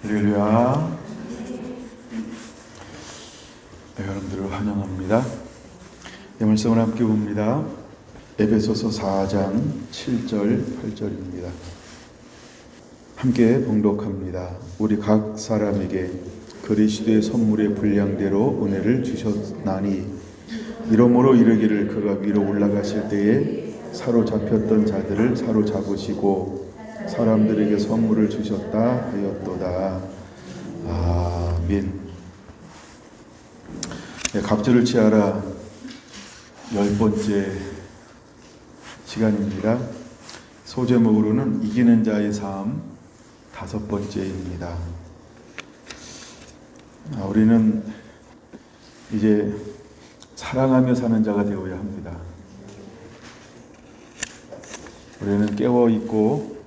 할렐루야. 여러분들을 환영합니다. 이 말씀을 함께 봅니다. 에베소서 4장 7절 8절입니다. 함께 봉독합니다. 우리 각 사람에게 그리스도의 선물의 분량대로 은혜를 주셨나니 이러므로 이르기를 그가 위로 올라가실 때에 사로잡혔던 자들을 사로잡으시고 사람들에게 선물을 주셨다 하였도다. 아멘. 갑절을 취하라 10번째 시간입니다. 소제목으로는 이기는 자의 삶 5번째입니다. 우리는 이제 사랑하며 사는 자가 되어야 합니다. 우리는 깨어있고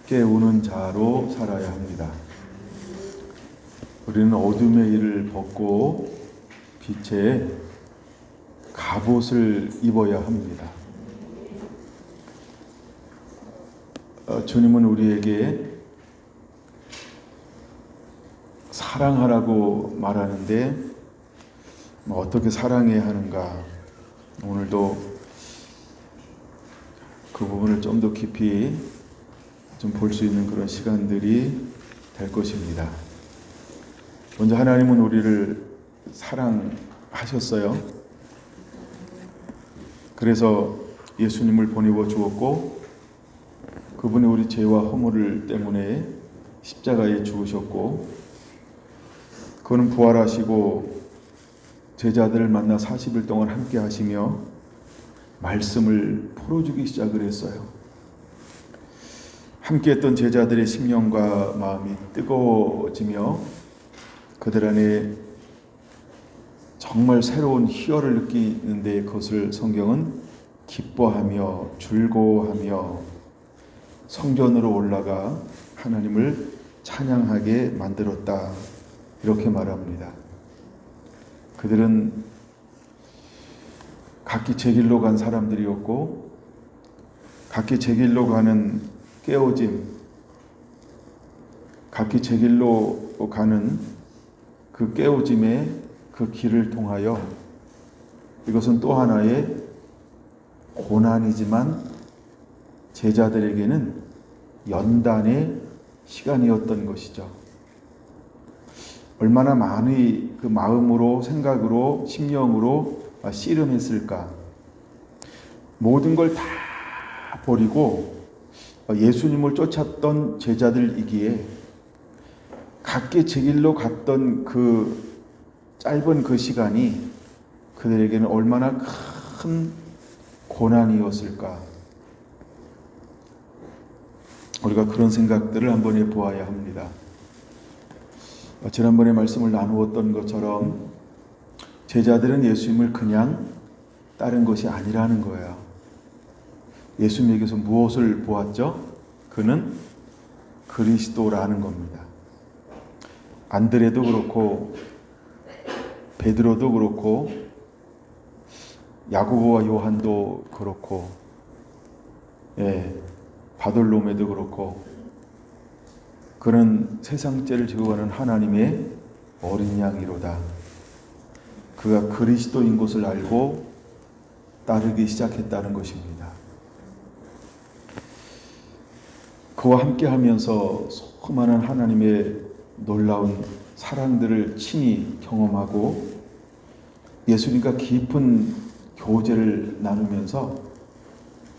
깨우는 자로 살아야 합니다. 우리는 어둠의 일을 벗고 빛의 갑옷을 입어야 합니다. 주님은 우리에게 사랑하라고 말하는데 어떻게 사랑해야 하는가? 오늘도 그 부분을 좀 더 깊이 좀 볼 수 있는 그런 시간들이 될 것입니다. 먼저 하나님은 우리를 사랑하셨어요. 그래서 예수님을 보내어 주었고 그분이 우리 죄와 허물 때문에 십자가에 죽으셨고 그는 부활하시고 제자들을 만나 40일 동안 함께 하시며 말씀을 풀어주기 시작을 했어요. 함께했던 제자들의 심령과 마음이 뜨거워지며 그들 안에 정말 새로운 희열을 느끼는데 그것을 성경은 기뻐하며 즐거워하며 성전으로 올라가 하나님을 찬양하게 만들었다. 이렇게 말합니다. 그들은 각기 제 길로 간 사람들이었고 각기 제 길로 가는 깨어짐, 각기 제 길로 가는 그 깨어짐의 그 길을 통하여 이것은 또 하나의 고난이지만 제자들에게는 연단의 시간이었던 것이죠. 얼마나 많이 그 마음으로, 생각으로, 심령으로 씨름했을까. 모든 걸 다 버리고 예수님을 쫓았던 제자들이기에 각기 제 길로 갔던 그 짧은 그 시간이 그들에게는 얼마나 큰 고난이었을까. 우리가 그런 생각들을 한번 해보아야 합니다. 지난번에 말씀을 나누었던 것처럼 제자들은 예수님을 그냥 따른 것이 아니라는 거예요. 예수님에게서 무엇을 보았죠? 그는 그리스도라는 겁니다. 안드레도 그렇고 베드로도 그렇고 야고보와 요한도 그렇고 바돌로메도 그렇고 그는 세상죄를 지고 가는 하나님의 어린 양이로다. 그가 그리스도인 것을 알고 따르기 시작했다는 것입니다. 그와 함께 하면서 수많은 하나님의 놀라운 사랑들을 친히 경험하고 예수님과 깊은 교제를 나누면서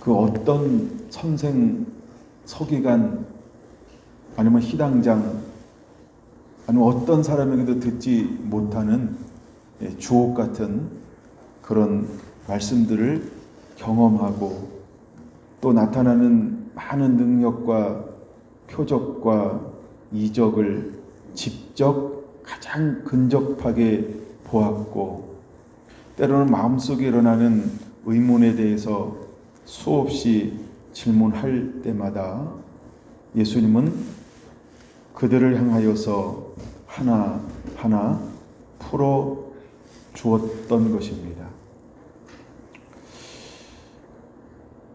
그 어떤 선생, 서기관 아니면 희당장 아니면 어떤 사람에게도 듣지 못하는 주옥 같은 그런 말씀들을 경험하고 또 나타나는 많은 능력과 표적과 이적을 직접 가장 근접하게 보았고 때로는 마음속에 일어나는 의문에 대해서 수없이 질문할 때마다 예수님은 그들을 향하여서 하나하나 풀어 주었던 것입니다.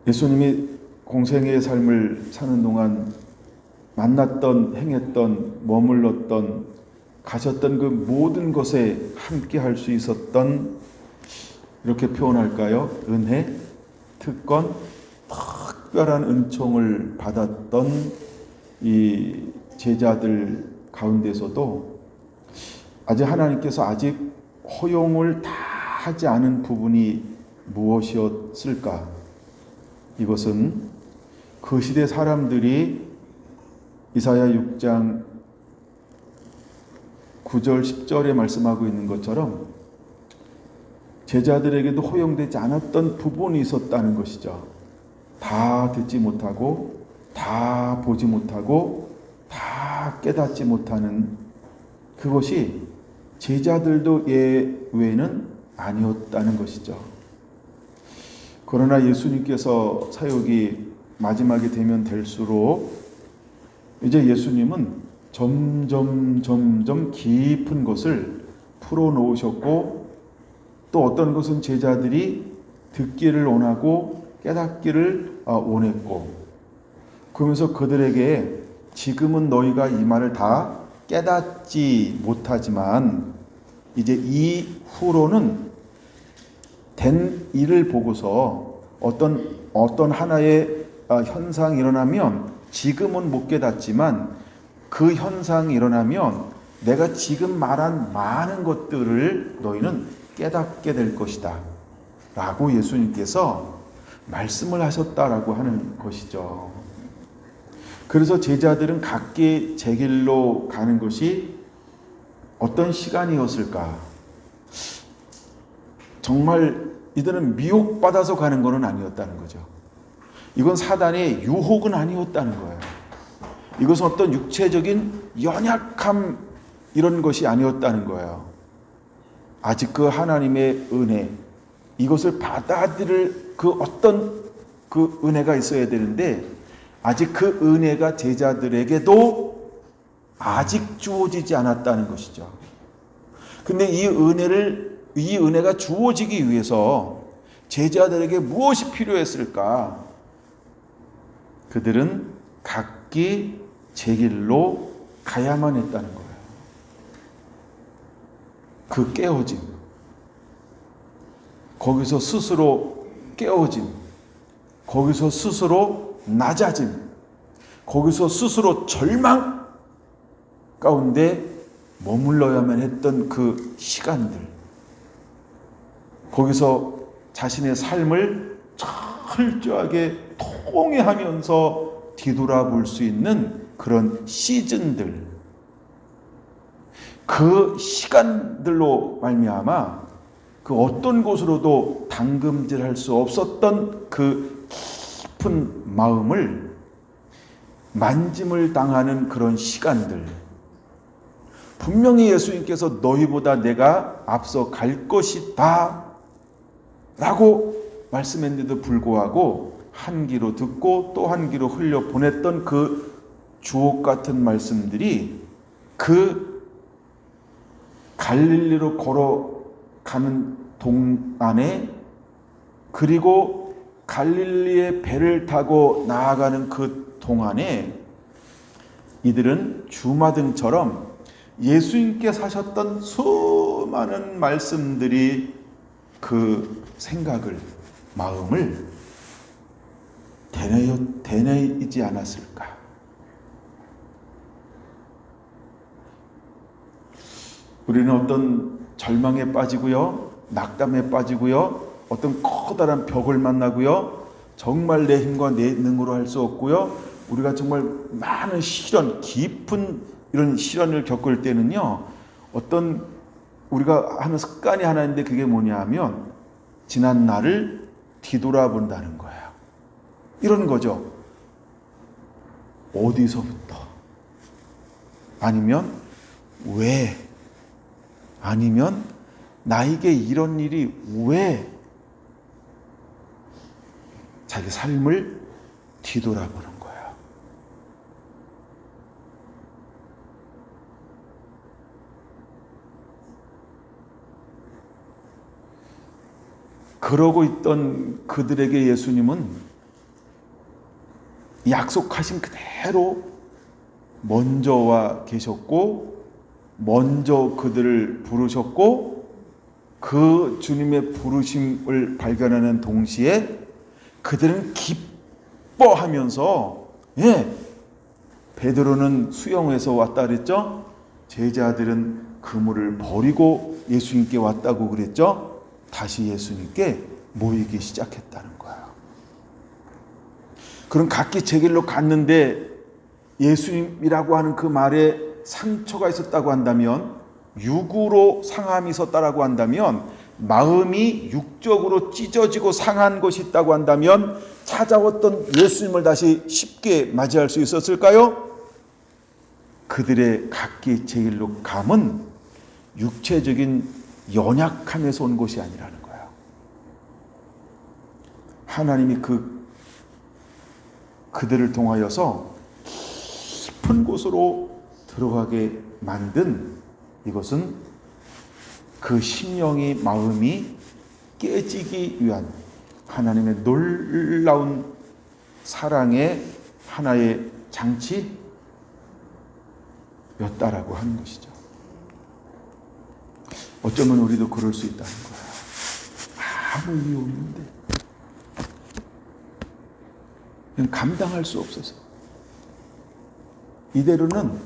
예수님이 공생의 삶을 사는 동안 만났던, 행했던, 머물렀던, 가셨던 그 모든 것에 함께 할 수 있었던, 이렇게 표현할까요? 은혜, 특권, 특별한 은총을 받았던 이 제자들 가운데서도 아직 하나님께서 아직 허용을 다 하지 않은 부분이 무엇이었을까? 이것은 그 시대 사람들이 이사야 6장 9절 10절에 말씀하고 있는 것처럼 제자들에게도 허용되지 않았던 부분이 있었다는 것이죠. 다 듣지 못하고, 다 보지 못하고, 다 깨닫지 못하는 그것이 제자들도 예외는 아니었다는 것이죠. 그러나 예수님께서 사역이 마지막이 되면 될수록 이제 예수님은 점점 깊은 것을 풀어놓으셨고, 또 어떤 것은 제자들이 듣기를 원하고 깨닫기를 원했고, 그러면서 그들에게 지금은 너희가 이 말을 다 깨닫지 못하지만 이제 이후로는 된 일을 보고서 어떤 하나의 현상이 일어나면 지금은 못 깨닫지만 그 현상이 일어나면 내가 지금 말한 많은 것들을 너희는 깨닫게 될 것이다 라고 예수님께서 말씀을 하셨다라고 하는 것이죠. 그래서 제자들은 각기 제 길로 가는 것이 어떤 시간이었을까? 정말 이들은 미혹받아서 가는 것은 아니었다는 거죠. 이건 사단의 유혹은 아니었다는 거예요. 이것은 어떤 육체적인 연약함 이런 것이 아니었다는 거예요. 아직 그 하나님의 은혜, 이것을 받아들일 그 어떤 그 은혜가 있어야 되는데 아직 그 은혜가 제자들에게도 아직 주어지지 않았다는 것이죠. 근데 이 은혜가 주어지기 위해서 제자들에게 무엇이 필요했을까? 그들은 각기 제 길로 가야만 했다는 거예요. 그 깨어짐, 거기서 스스로 깨어짐, 거기서 스스로 낮아짐, 거기서 스스로 절망 가운데 머물러야만 했던 그 시간들, 거기서 자신의 삶을 철저하게 통회하면서 뒤돌아볼 수 있는 그런 시즌들, 그 시간들로 말미암아 그 어떤 곳으로도 당금질할 수 없었던 그 깊은 마음을 만짐을 당하는 그런 시간들, 분명히 예수님께서 너희보다 내가 앞서 갈 것이다 라고 말씀했는데도 불구하고 한 귀로 듣고 또 한 귀로 흘려 보냈던 그 주옥 같은 말씀들이 그 갈릴리로 걸어가는 동안에, 그리고 갈릴리의 배를 타고 나아가는 그 동안에 이들은 주마등처럼 예수님께서 하셨던 수많은 말씀들이 그 생각을, 마음을 되뇌이지 않았을까? 우리는 어떤 절망에 빠지고요, 낙담에 빠지고요, 어떤 커다란 벽을 만나고요, 정말 내 힘과 내 능으로 할 수 없고요, 우리가 정말 많은 시련, 깊은 이런 시련을 겪을 때는요, 어떤 우리가 하는 습관이 하나 있는데 그게 뭐냐 하면 지난 날을 뒤돌아본다는 거예요. 이런 거죠. 어디서부터? 아니면 왜? 아니면 나에게 이런 일이 왜? 자기 삶을 뒤돌아보는 거예요. 그러고 있던 그들에게 예수님은 약속하신 그대로 먼저 와 계셨고 먼저 그들을 부르셨고 그 주님의 부르심을 발견하는 동시에 그들은 기뻐하면서 베드로는 수영해서 왔다 그랬죠. 제자들은 그물을 버리고 예수님께 왔다고 그랬죠. 다시 예수님께 모이기 시작했다는 거예요. 그럼 각기 제 길로 갔는데 예수님이라고 하는 그 말에 상처가 있었다고 한다면, 육으로 상함이 있었다라고 한다면, 마음이 육적으로 찢어지고 상한 것이 있다고 한다면 찾아왔던 예수님을 다시 쉽게 맞이할 수 있었을까요? 그들의 각기 제 길로 감은 육체적인 연약함에서 온 것이 아니라는 거예요. 하나님이 그들을 통하여서 깊은 곳으로 들어가게 만든, 이것은 그 심령이, 마음이 깨지기 위한 하나님의 놀라운 사랑의 하나의 장치였다라고 하는 것이죠. 어쩌면 우리도 그럴 수 있다는 거예요. 아무 이유 없는데 그냥 감당할 수 없어서. 이대로는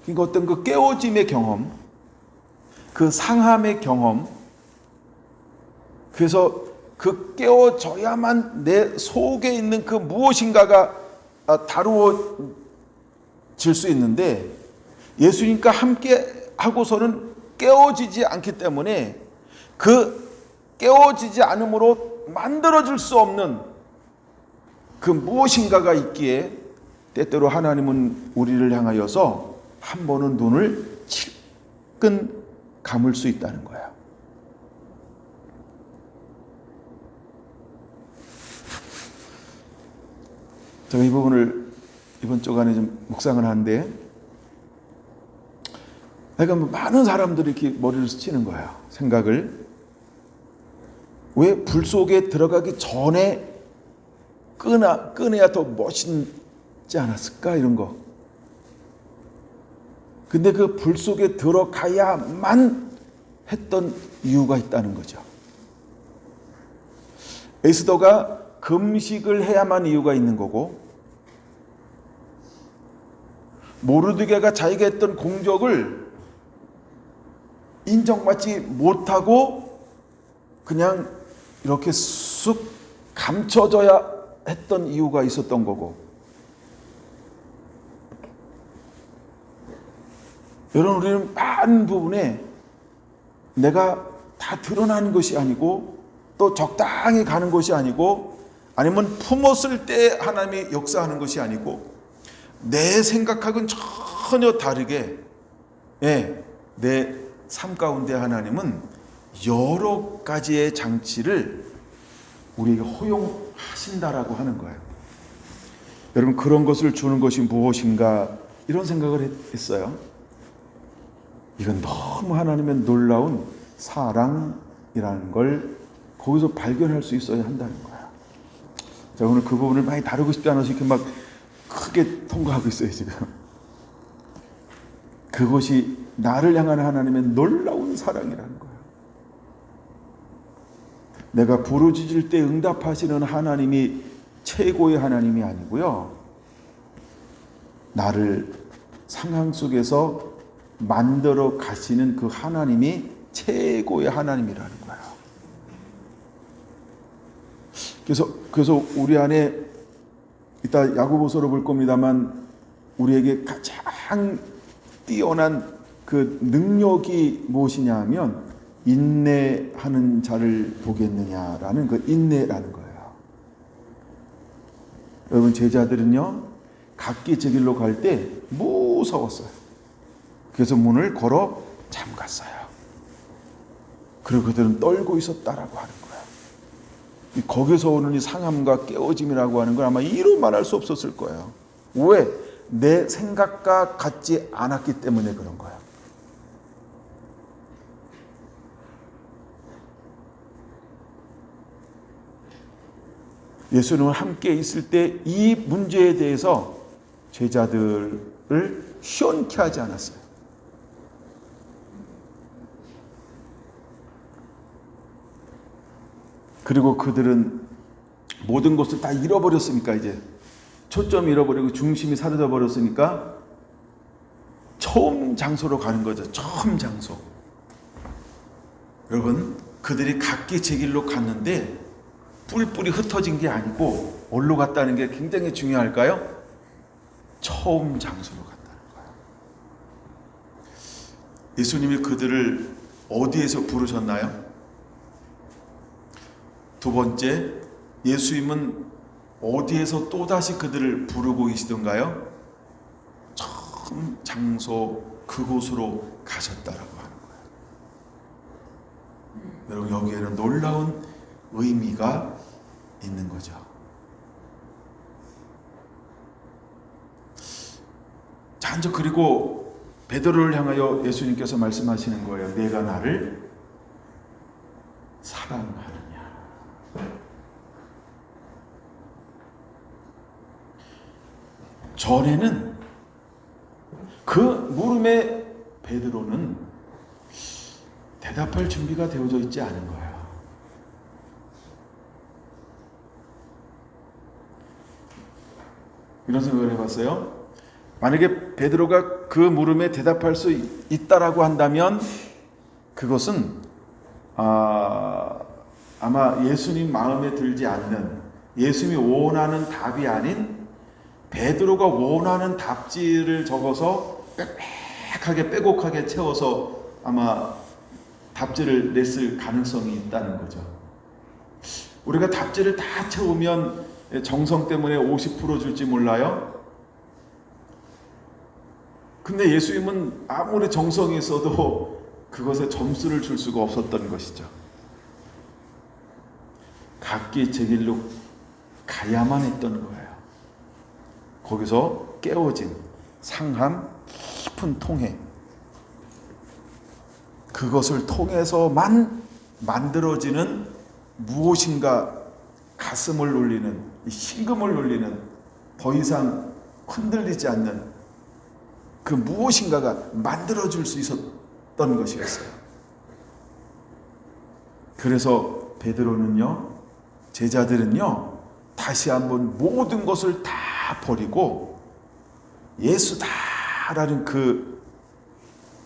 그러니까 어떤 그 깨어짐의 경험, 그 상함의 경험, 그래서 그 깨어져야만 내 속에 있는 그 무엇인가가 다루어질 수 있는데, 예수님과 함께 하고서는 깨어지지 않기 때문에 그 깨어지지 않음으로 만들어질 수 없는 그 무엇인가가 있기에, 때때로 하나님은 우리를 향하여서 한 번은 눈을 질끈 감을 수 있다는 거야. 제가 이 부분을 이번 주간에 좀 묵상을 하는데, 그러니까 많은 사람들이 이렇게 머리를 스치는 거예요. 생각을. 왜 불 속에 들어가기 전에 꺼내야 더 멋있지 않았을까? 이런 거. 근데 그 불 속에 들어가야만 했던 이유가 있다는 거죠. 에스더가 금식을 해야만 이유가 있는 거고, 모르드게가 자기가 했던 공적을 인정받지 못하고 그냥 이렇게 쑥 감춰져야 했던 이유가 있었던 거고, 여러분, 우리는 많은 부분에 내가 다 드러나는 것이 아니고, 또 적당히 가는 것이 아니고, 아니면 품었을 때 하나님이 역사하는 것이 아니고, 내 생각하고는 전혀 다르게 내 삶 가운데 하나님은 여러 가지의 장치를 우리에게 허용하신다라고 하는 거예요. 여러분, 그런 것을 주는 것이 무엇인가, 이런 생각을 했어요. 이건 너무 하나님의 놀라운 사랑이라는 걸 거기서 발견할 수 있어야 한다는 거야. 자, 오늘 그 부분을 많이 다루고 싶지 않아서 이렇게 막 크게 통과하고 있어요, 지금. 그것이 나를 향한 하나님의 놀라운 사랑이라는 거야. 내가 부르짖을 때 응답하시는 하나님이 최고의 하나님이 아니고요, 나를 상황 속에서 만들어 가시는 그 하나님이 최고의 하나님이라는 거야. 그래서 우리 안에 이따 야고보서로 볼 겁니다만, 우리에게 가장 뛰어난 그 능력이 무엇이냐 하면 인내하는 자를 보겠느냐라는 그 인내라는 거예요. 여러분, 제자들은요, 각기 제 길로 갈 때 무서웠어요. 그래서 문을 걸어 잠갔어요. 그리고 그들은 떨고 있었다라고 하는 거예요. 거기서 오는 이 상함과 깨어짐이라고 하는 건 아마 이루 말할 수 없었을 거예요. 왜? 내 생각과 같지 않았기 때문에 그런 거예요. 예수님은 함께 있을 때 이 문제에 대해서 제자들 시원케 하지 않았어요. 그리고 그들은 모든 것을 다 잃어버렸으니까, 이제 초점 잃어버리고 중심이 사라져 버렸으니까 처음 장소로 가는 거죠. 처음 장소. 여러분, 그들이 각기 제 길로 갔는데 뿔뿔이 흩어진 게 아니고 어디로 갔다는 게 굉장히 중요할까요? 처음 장소로 갔다는 거예요. 예수님이 그들을 어디에서 부르셨나요? 두 번째, 예수님은 어디에서 또다시 그들을 부르고 계시던가요? 처음 장소 그곳으로 가셨다라고 하는 거예요. 여러분, 여기에는 놀라운 의미가 있는 거죠. 자, 이제 그리고 베드로를 향하여 예수님께서 말씀하시는 거예요. 내가 나를 사랑하느냐. 전에는 그 물음에 베드로는 대답할 준비가 되어져 있지 않은 거예요. 이런 생각을 해봤어요. 만약에 베드로가 그 물음에 대답할 수 있다라고 한다면 그것은 아마 예수님 마음에 들지 않는, 예수님이 원하는 답이 아닌 베드로가 원하는 답지를 적어서 빽빽하게 빼곡하게 채워서 아마 답지를 냈을 가능성이 있다는 거죠. 우리가 답지를 다 채우면 정성 때문에 50% 줄지 몰라요. 근데 예수님은 아무리 정성이 있어도 그것에 점수를 줄 수가 없었던 것이죠. 각기 제 길로 가야만 했던 거예요. 거기서 깨어진 상한 깊은 통해, 그것을 통해서만 만들어지는 무엇인가 가슴을 울리는, 심금을 울리는, 더 이상 흔들리지 않는 그 무엇인가가 만들어질 수 있었던 것이었어요. 그래서 베드로는요, 제자들은요, 다시 한번 모든 것을 다 버리고 예수다라는 그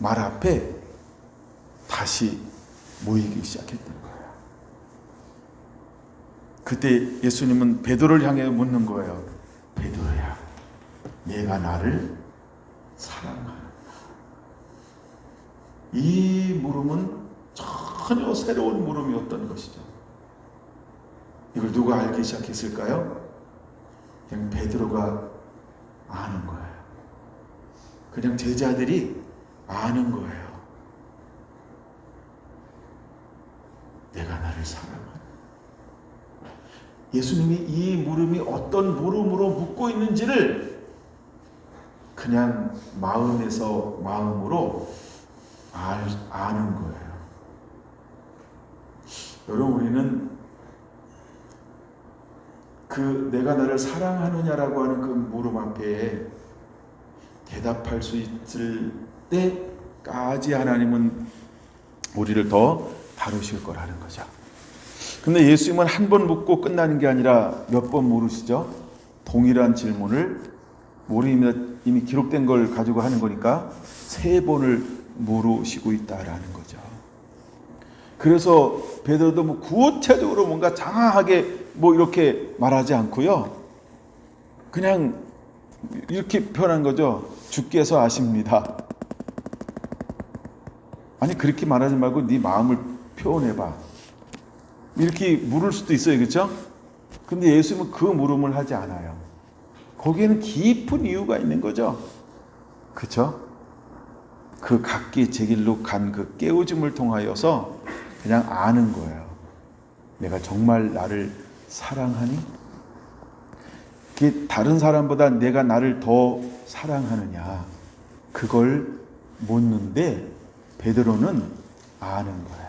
말 앞에 다시 모이기 시작했던 거예요. 그때 예수님은 베드로를 향해 묻는 거예요. 베드로야, 내가 나를 사랑하느냐? 이 물음은 전혀 새로운 물음이었던 것이죠. 이걸 누가 알기 시작했을까요? 그냥 베드로가 아는 거예요. 그냥 제자들이 아는 거예요. 내가 나를 사랑하는. 예수님이 이 물음이 어떤 물음으로 묻고 있는지를 그냥 마음에서 마음으로 아는 거예요. 여러분, 우리는 그 내가 나를 사랑하느냐라고 하는 그 물음 앞에 대답할 수 있을 때까지 하나님은 우리를 더 다루실 거라는 거죠. 근데 예수님은 한 번 묻고 끝나는 게 아니라 몇 번 물으시죠? 동일한 질문을, 우리 이미 기록된 걸 가지고 하는 거니까 3번을 물으시고 있다라는 거죠. 그래서 베드로도 뭐 구체적으로 뭔가 장황하게 뭐 이렇게 말하지 않고요, 그냥 이렇게 표현한 거죠. 주께서 아십니다. 아니, 그렇게 말하지 말고 네 마음을 표현해봐, 이렇게 물을 수도 있어요. 그렇죠? 근데 예수님은 그 물음을 하지 않아요. 거기에는 깊은 이유가 있는 거죠. 그렇죠? 그 각기 제 길로 간 그 깨우침을 통하여서 그냥 아는 거예요. 내가 정말 나를 사랑하니? 그게 다른 사람보다 내가 나를 더 사랑하느냐, 그걸 묻는데 베드로는 아는 거예요.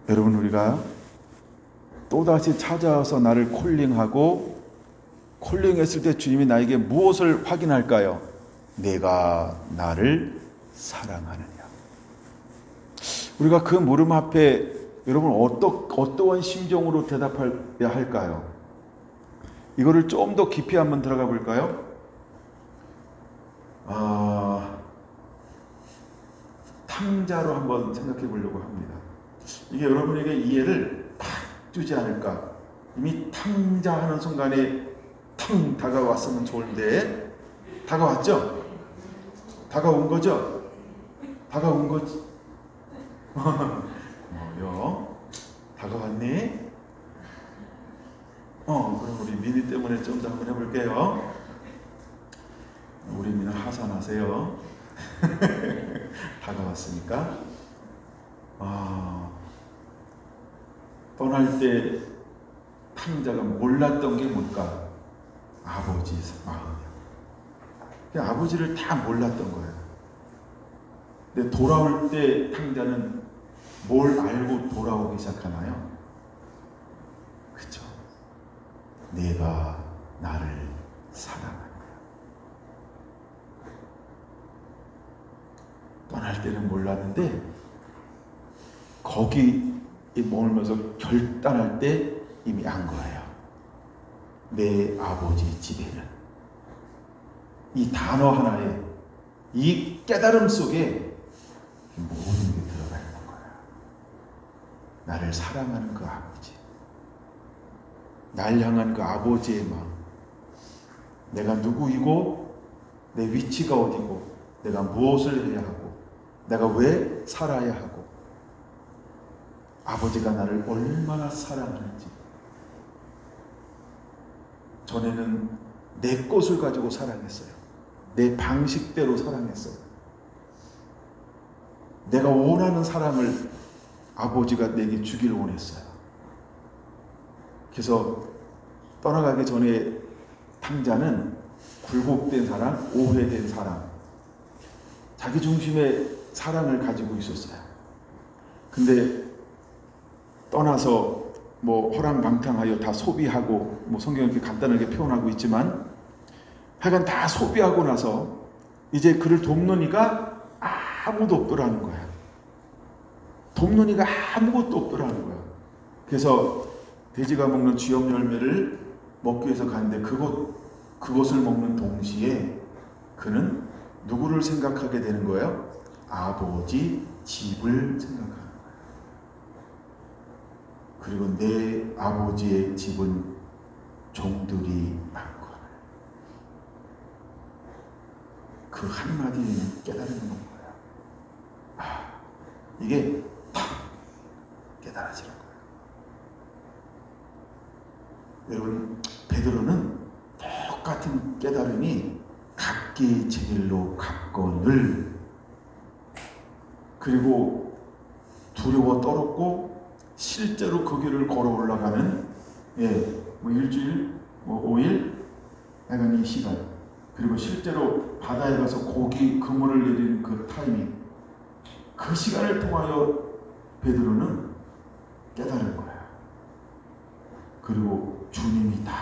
여러분, 우리가 또다시 찾아와서 나를 콜링하고, 콜링했을 때 주님이 나에게 무엇을 확인할까요? 내가 나를 사랑하느냐. 우리가 그 물음 앞에 여러분 어떠한 심정으로 대답해야 할까요? 이거를 좀 더 깊이 한번 들어가 볼까요? 탕자로 한번 생각해 보려고 합니다. 이게 여러분에게 이해를 탁 주지 않을까. 이미 탕자 하는 순간에 탕 다가왔으면 좋은데, 다가왔죠? 다가온 거죠? 다가온 거지? 뭐요? 다가왔니? 그럼 우리 미니 때문에 좀 더 한번 해볼게요. 우리 미니 하산하세요. 다가왔으니까. 떠날 때 탕자가 몰랐던 게 뭘까? 아버지 마음이야. 아버지를 다 몰랐던 거예요. 근데 돌아올 때 탕자는 뭘 알고 돌아오기 시작하나요? 그쵸? 내가 나를 사랑한다. 떠날 때는 몰랐는데 거기 머물면서 결단할 때 이미 안 거예요. 내 아버지 집에는. 이 단어 하나에, 이 깨달음 속에 모든 게 들어가 있는 거야. 나를 사랑하는 그 아버지, 날 향한 그 아버지의 마음, 내가 누구이고 내 위치가 어디고 내가 무엇을 해야 하고 내가 왜 살아야 하고 아버지가 나를 얼마나 사랑하는지. 전에는 내 것을 가지고 사랑했어요. 내 방식대로 사랑했어요. 내가 원하는 사랑을 아버지가 내게 주길 원했어요. 그래서 떠나가기 전에 탕자는 굴복된 사랑, 오해된 사랑, 자기 중심의 사랑을 가지고 있었어요. 근데 떠나서 허랑방탕하여 다 소비하고, 성경은 이렇게 간단하게 표현하고 있지만 하여간 다 소비하고 나서 이제 그를 돕는 이가 아무도 없더라는 거야. 돕는 이가 아무것도 없더라는 거야. 그래서 돼지가 먹는 쥐염 열매를 먹기 위해서 가는데 그것을 먹는 동시에 그는 누구를 생각하게 되는 거예요? 아버지 집을 생각하는 거예요. 그리고 내 아버지의 집은 종들이 많거늘. 그 한마디는 깨달은 거예요. 이게 탁 깨달아지는 거예요. 여러분, 베드로는 똑같은 깨달음이 각기 제 길로 갔거늘, 그리고 두려워 떨었고 실제로 그 길을 걸어 올라가는 일주일, 5일, 약간 이 시간, 그리고 실제로 바다에 가서 고기 그물을 내리는 그 타이밍, 그 시간을 통하여 베드로는 깨달은 거야. 그리고 주님이다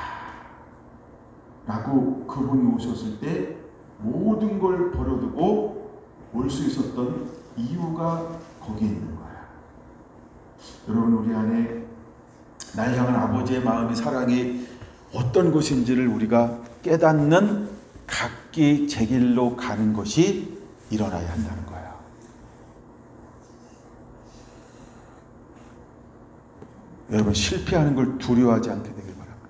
라고 그분이 오셨을 때 모든 걸 버려두고 올 수 있었던 이유가 거기에 있는 거야. 여러분, 우리 안에 날 향한 아버지의 마음이, 사랑이 어떤 것인지를 우리가 깨닫는 각기 제 길로 가는 것이 일어나야 한다는 거예요. 여러분, 실패하는 걸 두려워하지 않게 되길 바랍니다.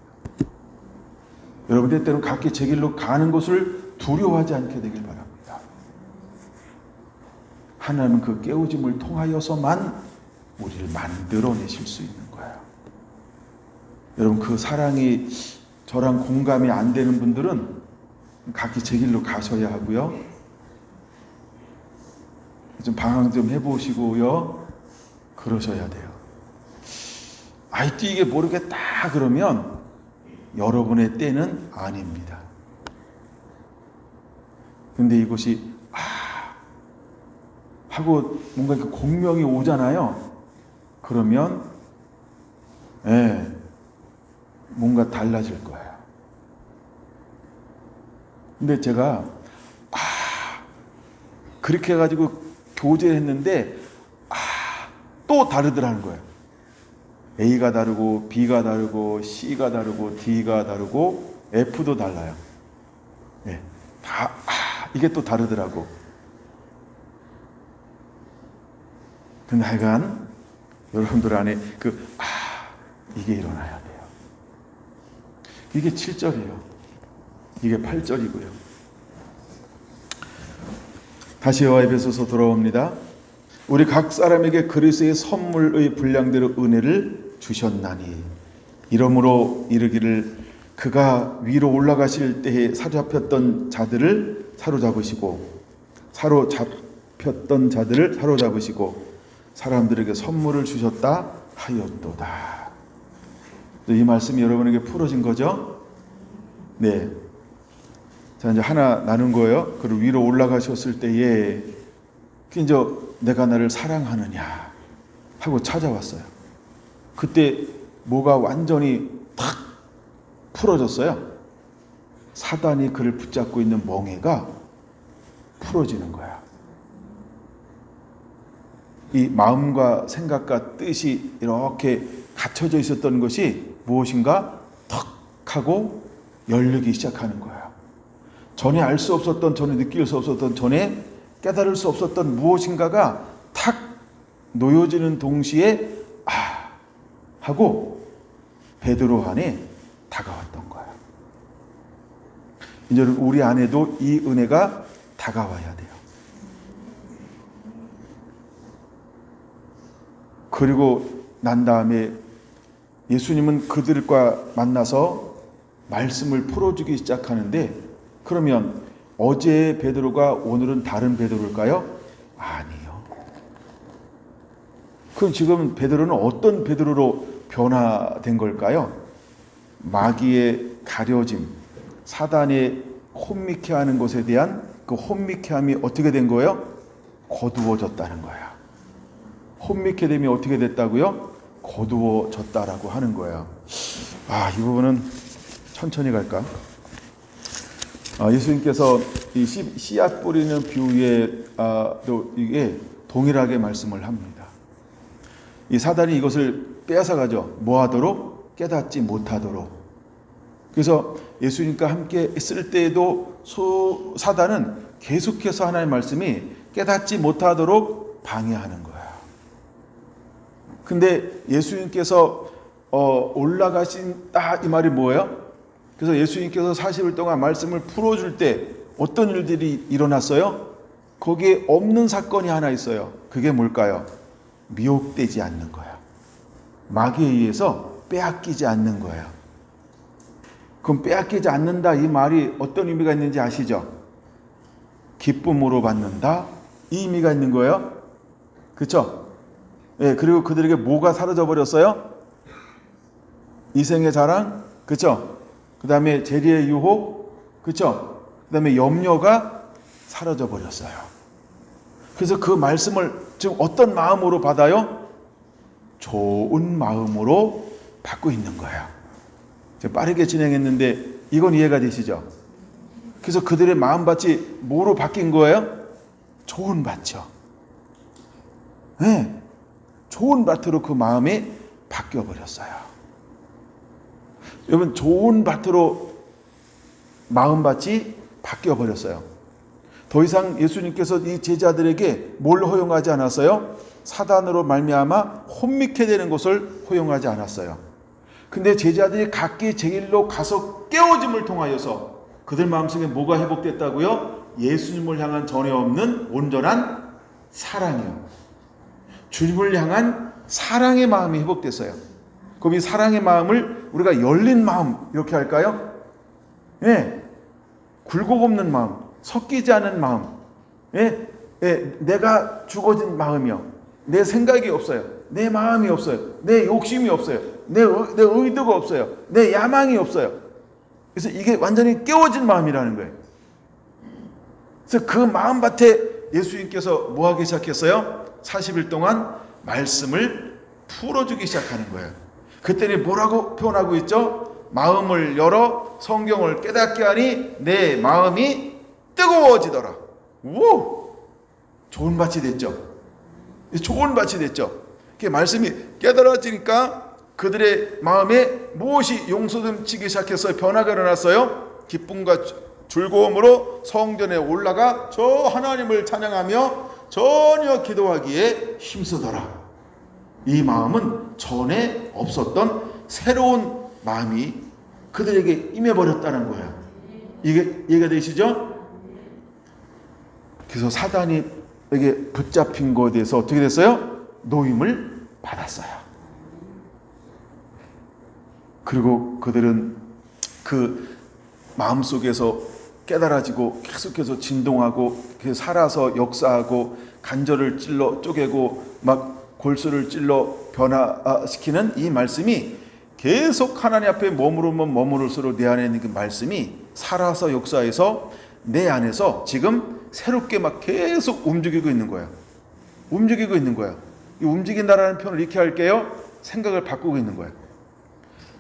여러분, 때때로 각기 제 길로 가는 것을 두려워하지 않게 되길 바랍니다. 하나님은 그 깨우침을 통하여서만 우리를 만들어내실 수 있는 거예요. 여러분, 그 사랑이 저랑 공감이 안 되는 분들은 각기 제 길로 가셔야 하고요. 좀 방황 좀 해보시고요. 그러셔야 돼요. 아이도 이게 모르겠다 그러면 여러분의 때는 아닙니다. 근데 이것이 하고 뭔가 이렇게 공명이 오잖아요. 그러면 예, 뭔가 달라질 거예요. 근데 제가 그렇게 해가지고 교제를 했는데 또 다르더라는 거예요. A가 다르고 B가 다르고 C가 다르고 D가 다르고 F도 달라요. 예, 다 이게 또 다르더라고. 근데 하여간 여러분들 안에 이게 일어나야 돼요. 이게 7절이에요. 이게 8절이고요. 다시 에베소서 돌아옵니다. 우리 각 사람에게 그리스도의 선물의 분량대로 은혜를 주셨나니 이러므로 이르기를 그가 위로 올라가실 때에 사로잡혔던 자들을 사로잡으시고 사람들에게 선물을 주셨다 하였도다. 이 말씀이 여러분에게 풀어진 거죠? 네. 자, 이제 하나 나눈 거예요. 그리고 위로 올라가셨을 때에 이제 내가 나를 사랑하느냐 하고 찾아왔어요. 그때 뭐가 완전히 탁 풀어졌어요. 사단이 그를 붙잡고 있는 멍에가 풀어지는 거야. 이 마음과 생각과 뜻이 이렇게 갇혀져 있었던 것이 무엇인가 턱 하고 열리기 시작하는 거야. 전에 알 수 없었던, 전에 느낄 수 없었던, 전에 깨달을 수 없었던 무엇인가가 탁 놓여지는 동시에 하고 베드로 안에 다가왔던 거야. 이제 우리 안에도 이 은혜가 다가와야 돼요. 그리고 난 다음에 예수님은 그들과 만나서 말씀을 풀어주기 시작하는데, 그러면 어제의 베드로가 오늘은 다른 베드로일까요? 아니요. 그럼 지금 베드로는 어떤 베드로로 변화된 걸까요? 마귀의 가려짐, 사단의 혼미케 하는 것에 대한 그 혼미케함이 어떻게 된 거예요? 거두어졌다는 거야. 혼미케 됨이 어떻게 됐다고요? 거두어졌다라고 하는 거야. 이 부분은 천천히 갈까? 예수님께서 이 씨앗 뿌리는 비유에 또 이게 동일하게 말씀을 합니다. 이 사단이 이것을 빼앗아가죠. 뭐하도록? 깨닫지 못하도록. 그래서 예수님과 함께 있을 때에도 사단은 계속해서 하나님의 말씀이 깨닫지 못하도록 방해하는 거야. 근데 예수님께서 올라가신다 이 말이 뭐예요? 그래서 예수님께서 40일 동안 말씀을 풀어줄 때 어떤 일들이 일어났어요? 거기에 없는 사건이 하나 있어요. 그게 뭘까요? 미혹되지 않는 거야. 마귀에 의해서 빼앗기지 않는 거예요. 그럼 빼앗기지 않는다 이 말이 어떤 의미가 있는지 아시죠? 기쁨으로 받는다 이 의미가 있는 거예요. 그렇죠? 예, 그리고 그들에게 뭐가 사라져 버렸어요? 이생의 자랑, 그렇죠? 그 다음에 재리의 유혹, 그렇죠? 그 다음에 염려가 사라져 버렸어요. 그래서 그 말씀을 지금 어떤 마음으로 받아요? 좋은 마음으로 받고 있는 거예요. 제가 빠르게 진행했는데 이건 이해가 되시죠? 그래서 그들의 마음밭이 뭐로 바뀐 거예요? 좋은 밭이요. 네, 좋은 밭으로 그 마음이 바뀌어 버렸어요. 여러분, 좋은 밭으로 마음밭이 바뀌어 버렸어요. 더 이상 예수님께서 이 제자들에게 뭘 허용하지 않았어요? 사단으로 말미암아 혼미케 되는 것을 허용하지 않았어요. 근데 제자들이 각기 제 길로 가서 깨어짐을 통하여서 그들 마음속에 뭐가 회복됐다고요? 예수님을 향한 전에 없는 온전한 사랑이요. 주님을 향한 사랑의 마음이 회복됐어요. 그럼 이 사랑의 마음을 우리가 열린 마음 이렇게 할까요? 예, 굴곡 없는 마음, 섞이지 않은 마음, 내가 죽어진 마음이요. 내 생각이 없어요. 내 마음이 없어요. 내 욕심이 없어요. 내 의도가 없어요. 내 야망이 없어요. 그래서 이게 완전히 깨워진 마음이라는 거예요. 그래서 그 마음밭에 예수님께서 뭐 하기 시작했어요? 40일 동안 말씀을 풀어주기 시작하는 거예요. 그때는 뭐라고 표현하고 있죠? 마음을 열어 성경을 깨닫게 하니 내 마음이 뜨거워지더라. 우! 좋은 밭이 됐죠. 좋은 밭이 됐죠. 그 말씀이 깨달아지니까 그들의 마음에 무엇이 용서됨치기 시작했어요? 변화가 일어났어요. 기쁨과 즐거움으로 성전에 올라가 저 하나님을 찬양하며 전혀 기도하기에 힘쓰더라. 이 마음은 전에 없었던 새로운 마음이 그들에게 임해버렸다는 거예요. 이게 이해가 되시죠? 그래서 사단에게 붙잡힌 것에 대해서 어떻게 됐어요? 노임을 받았어요. 그리고 그들은 그 마음속에서 깨달아지고 계속해서 진동하고 살아서 역사하고 간절을 찔러 쪼개고 막 골수를 찔러 변화시키는 이 말씀이 계속 하나님 앞에 머무르면 머무를수록 내 안에 있는 그 말씀이 살아서 역사해서 내 안에서 지금 새롭게 막 계속 움직이고 있는 거예요. 움직이고 있는 거예요. 이 움직인다라는 표현을 이렇게 할게요. 생각을 바꾸고 있는 거예요.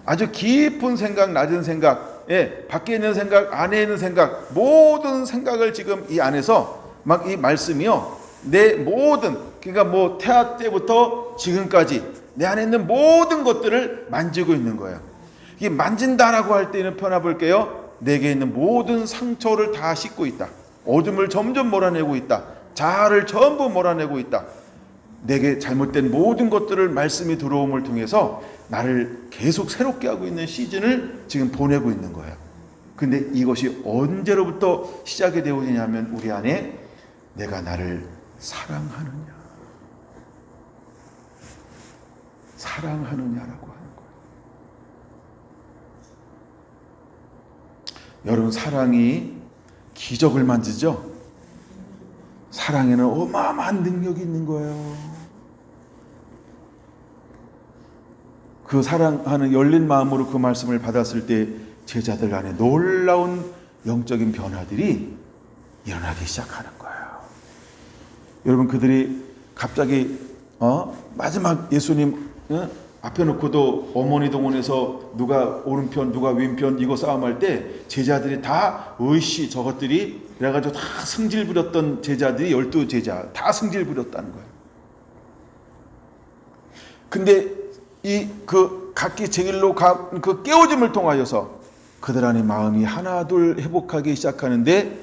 아주 깊은 생각, 낮은 생각, 밖에 있는 생각, 안에 있는 생각, 모든 생각을 지금 이 안에서 막 이 말씀이요. 내 모든, 그러니까 뭐 태아 때부터 지금까지 내 안에 있는 모든 것들을 만지고 있는 거예요. 이 만진다라고 할 때는 표현해 볼게요. 내게 있는 모든 상처를 다 씻고 있다. 어둠을 점점 몰아내고 있다. 자아를 전부 몰아내고 있다. 내게 잘못된 모든 것들을 말씀이 들어옴을 통해서 나를 계속 새롭게 하고 있는 시즌을 지금 보내고 있는 거예요. 근데 이것이 언제로부터 시작이 되어지냐면 우리 안에 내가 나를 사랑하느냐, 사랑하느냐라고 하는 거예요. 여러분, 사랑이 기적을 만지죠? 사랑에는 어마어마한 능력이 있는 거예요. 그 사랑하는 열린 마음으로 그 말씀을 받았을 때 제자들 안에 놀라운 영적인 변화들이 일어나기 시작하는 거예요. 여러분, 그들이 갑자기 마지막 예수님 앞에 놓고도 어머니 동원해서 누가 오른편 누가 왼편 이거 싸움할 때 제자들이 다 으이씨 저것들이 그래가지고 다 승질 부렸던 제자들이 12제자 다 승질 부렸다는 거예요. 근데 그 각기 제 길로 그 깨어짐을 통하여서 그들 안에 마음이 하나둘 회복하기 시작하는데